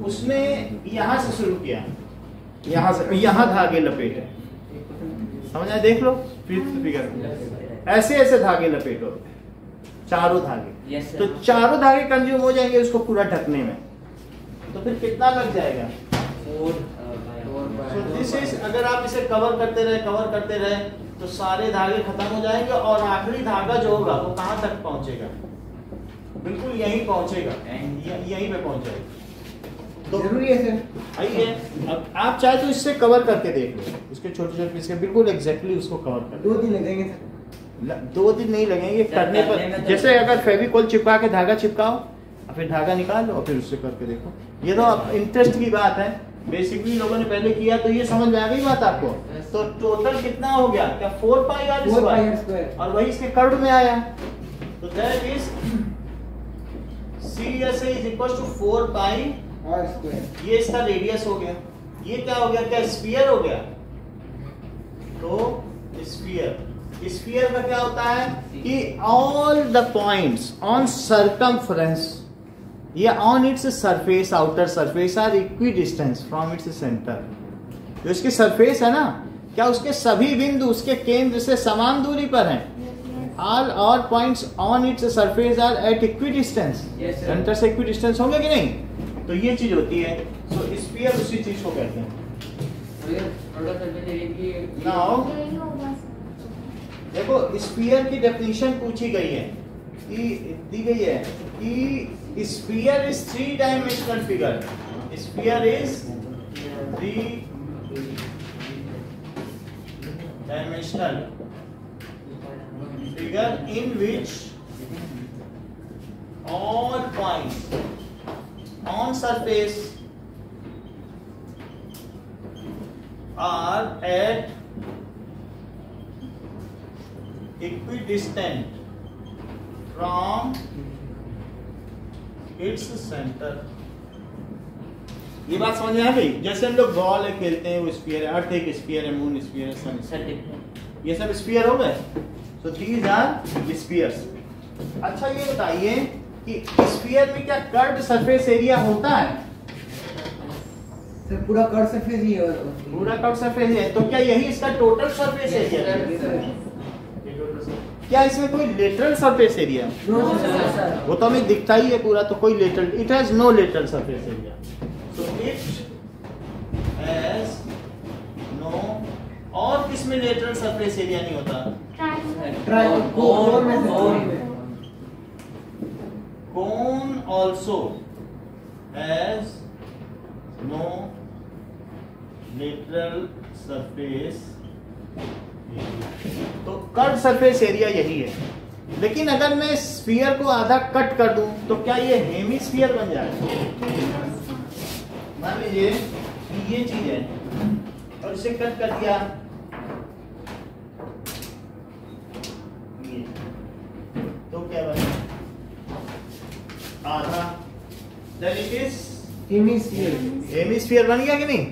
उसमें यहाँ से शुरू किया, यहाँ से यहाँ धागे लपेटे, समझ आए? देख लो फिगर, ऐसे धागे लपेटो, चारों धागे। yes, तो चारों धागे कंज्यूम हो जाएंगे उसको पूरा ढकने में, तो फिर कितना लग जाएगा? 4 सो दिस इज, अगर आप इसे कवर करते रहे तो सारे धागे खत्म हो जाएंगे और आखिरी धागा जो होगा वो कहाँ तक पहुंचेगा, बिल्कुल यहीं पहुंचेगा, यहीं पे पहुंच जाएगा। तो जरूरी है सर। आइए अब आप चाहे तो इससे कवर करके देख लो, इसके छोटे छोटे पीस के बिल्कुल एग्जैक्टली उसको कवर कर 2 दिन लगेंगे सर। 2 दिन नहीं लगेंगे करने पर। जैसे अगर फेविकोल चिपका के धागा चिपकाओ और फिर धागा निकाल लो और फिर उससे करके देखो। ये तो अब इंटरेस्ट की बात है, बेसिकली लोगों ने पहले किया तो ये समझ में आ गई बात आपको। तो टोटल कितना हो गया, क्या 4 पाई आर स्क्वायर, और वही इसके कर्व में आया। तो that is CSA is equal to 4 pi are square. ये इसका रेडियस हो गया। ये क्या हो गया, क्या स्फीयर हो गया। तो स्फीयर का क्या होता है कि all the points on circumference या on its surface, outer surface are equidistance from its centre. जो इसकी सरफेस है ना, क्या उसके सभी बिंदु उसके केंद्र से समान दूरी पर हैं। all points on its surface are at equidistance, centre से इक्विडिस्टेंस होंगे कि नहीं। तो ये चीज होती है। सो स्फीयर उसी चीज को कहते हैं। नाउ यही होगा सर। देखो स्फीयर की डेफिनेशन पूछी गई है कि दी गई है कि sphere is 3 dimensional figure. Sphere is 3 dimensional figure in which all points on surface are at equidistant from its center। ये बात समझ में आ गई। जैसे हम लोग बॉल खेलते हैं, वो स्फीयर है, अर्थ एक स्फीयर है, मून स्फीयर है, सन स्फीयर है, ये सब स्फीयर हो गए। तो दीज आर स्फीयर्स। अच्छा ये बताइए कि स्फीयर में क्या कर्व्ड सरफेस एरिया होता है। सर पूरा कर्व सरफेस ही है। पूरा कर्व्ड सरफेस है, तो क्या यही इसका टोटल सरफेस एरिया है। क्या इसमें कोई लेटरल सरफेस एरिया, वो तो हमें दिखता ही है पूरा, तो कोई lateral, it has no lateral surface area. So it has no, और किसमें लेटरल सरफेस एरिया नहीं होता। Cone also has no lateral surface area। तो कर्व सरफेस एरिया यही है। लेकिन अगर मैं स्फीयर को आधा कट कर दूं तो क्या ये हेमिस्फीयर बन जाएगा। मान लीजिए ये चीज है और इसे कट कर दिया, तो क्या बना आधा, then it is हेमिस्फीयर बन गया कि नहीं।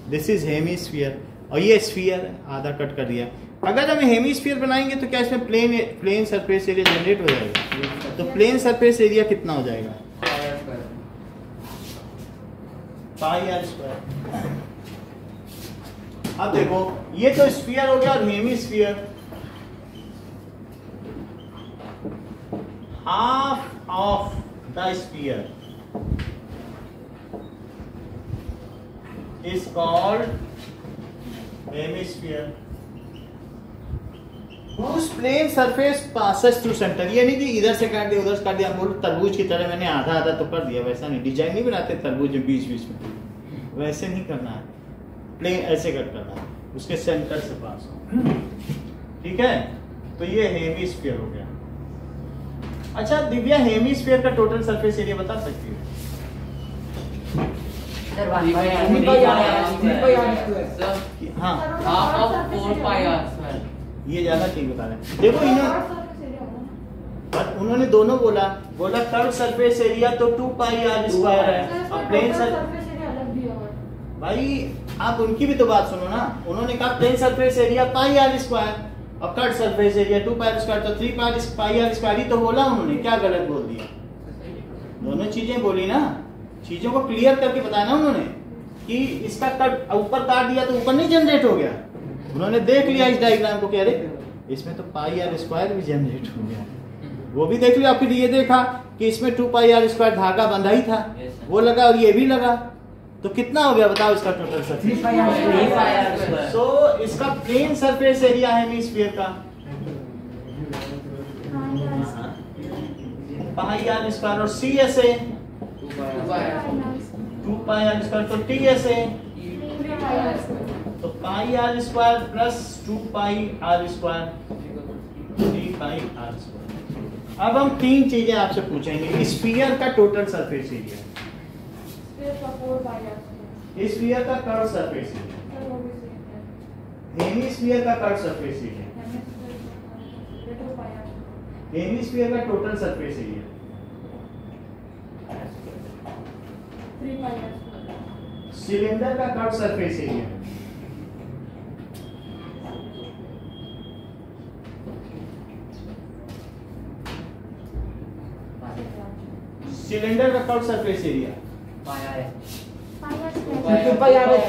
दिस इज हेमिस्फीयर और ये स्फीयर है, आधा कट कर दिया। अगर हम हेमिस्फीयर बनाएंगे तो क्या इसमें प्लेन सरफेस एरिया जनरेट हो जाएगा। तो प्लेन सरफेस एरिया कितना हो जाएगा, पाई आर स्क्वायर। अब देखो ये तो स्फीयर हो गया और hemisphere, half of the sphere is called hemisphere whose plane surface passes through center। ये नहीं कि इधर से काट दिया उधर से काट दिया, हम बोल तरबूज की तरह मैंने आधा आधा तो कर दिया, वैसा नहीं। डिजाइन नहीं बनाते तरबूज में बीच बीच में, वैसे नहीं करना है। प्लेन ऐसे कट करना है, उसके सेंटर से पास हो। ठीक है, तो ये हेमिस्फीयर हो गया। अच्छा दिव्या, हेमिस्फीयर का टोटल सरफेस एरिया बता सकती है। हाँ ये ज्यादा ठीक बता रहे हैं। देखो उन्होंने दोनों बोला कर्व सरफेस एरिया तो 2 पाई आर स्क्वायर है और प्लेन सरफेस एरिया अलग भी है। भाई आप उनकी भी तो बात सुनो ना। उन्होंने कहा plane surface area pi are square और curve surface area 2 pi are square, तो 3 पाई आर स्क्वायर ही तो बोला उन्होंने, क्या गलत बोल दिया। दोनों चीजें बोली ना, चीजों को क्लियर करके बताया ना उन्होंने कि इसका कट ऊपर काट दिया तो ऊपर नहीं जनरेट हो गया। उन्होंने देख लिया इस डायग्राम को, कह रहे इसमें तो पाई आर स्क्वायर भी जनरेट हो गया, वो भी देख लिया। फिर ये देखा कि इसमें 2 पाई आर स्क्वायर धागा बंधा ही था, वो लगा और ये भी लगा, तो कितना हो गया बताओ इसका total 3 surface? pi r 3 pi r square. square. So इसका प्लेन सरफेस एरिया है हेमिस्फीयर का पाई आर स्क्वायर और C S A 2 pi r. 2 pi are square तो टी एस ए तो pi are square plus 2 pi are square 3 pi are square. अब हम तीन चीजें आपसे पूछेंगे। स्फीयर का टोटल सरफेस एरिया, स्फीयर का कर्व सरफेस एरिया, हेमिस्फीयर का कर्व सरफेस एरिया, हेमिस्फीयर का टोटल सरफेस एरिया, सिलेंडर का कर्व सरफेस एरिया, सिलेंडर का curve surface area, Pi r. 2 pi r h.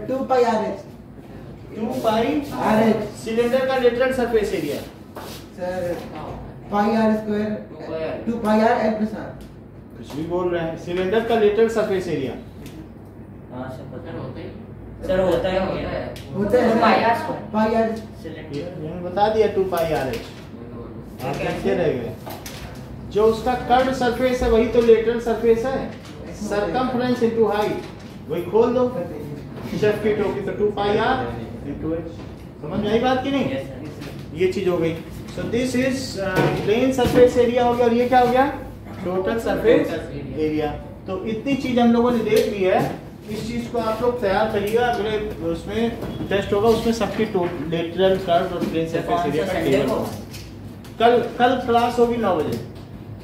2 pi r h. 2 पाई r h. Cylinder का lateral surface area, Sir, pi r square. 2 pi r. 2 pi r l plus r. कुछ भी बोल रहे हैं। Cylinder का lateral surface area, हाँ sir पता sir होता ही सर होता है होता है pi r sir. square. pi r. मैंने बता दिया 2 पाई आर एच। आप कैसे रह गए? जो उसका कर्व सरफेस है वही तो लेटरल सरफेस है। सरकमफ्रेंस इनटू हाइट, वही खोल दो शेफ की टोपी तो 2 पाई आर इनटू एच। समझ में आई बात की नहीं? यस सर ये चीज हो गई। So this is plane surface area हो गया और ये क्या हो गया? Total surface area. तो इतनी चीज हम लोगों ने देख ली है। इस चीज को आप लोग तैयार करिएगा, अगले उसमें टेस्ट होगा, उसमें सबकी लेटरल कर्व और प्लेन सरफेस एरिया का संडे टेबल को होगा। कल क्लास होगी 9 बजे।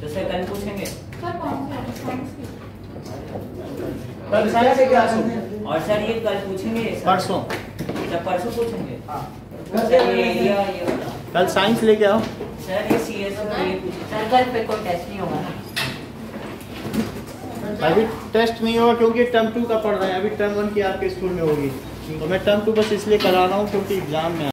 तो सर कल पूछेंगे कल साइंस की क्लास होगी और सर ये कल पूछेंगे सर परसों। सर परसों पूछेंगे हाँ। सर ये एरिया ये वाला। कल साइंस लेके आओ। सर ये सीएस में ये पूछेंगे सर कल पे कोई टेस्ट नहीं होगा ना? अभी टेस्ट नहीं होगा क्योंकि टर्म 2 का पढ़ रहे हैं। अभी टर्म 1 की आपके स्कूल में होगी। तो मैं टर्म 2 बस इसलिए करा रहा हूँ क्योंकि एग्जाम में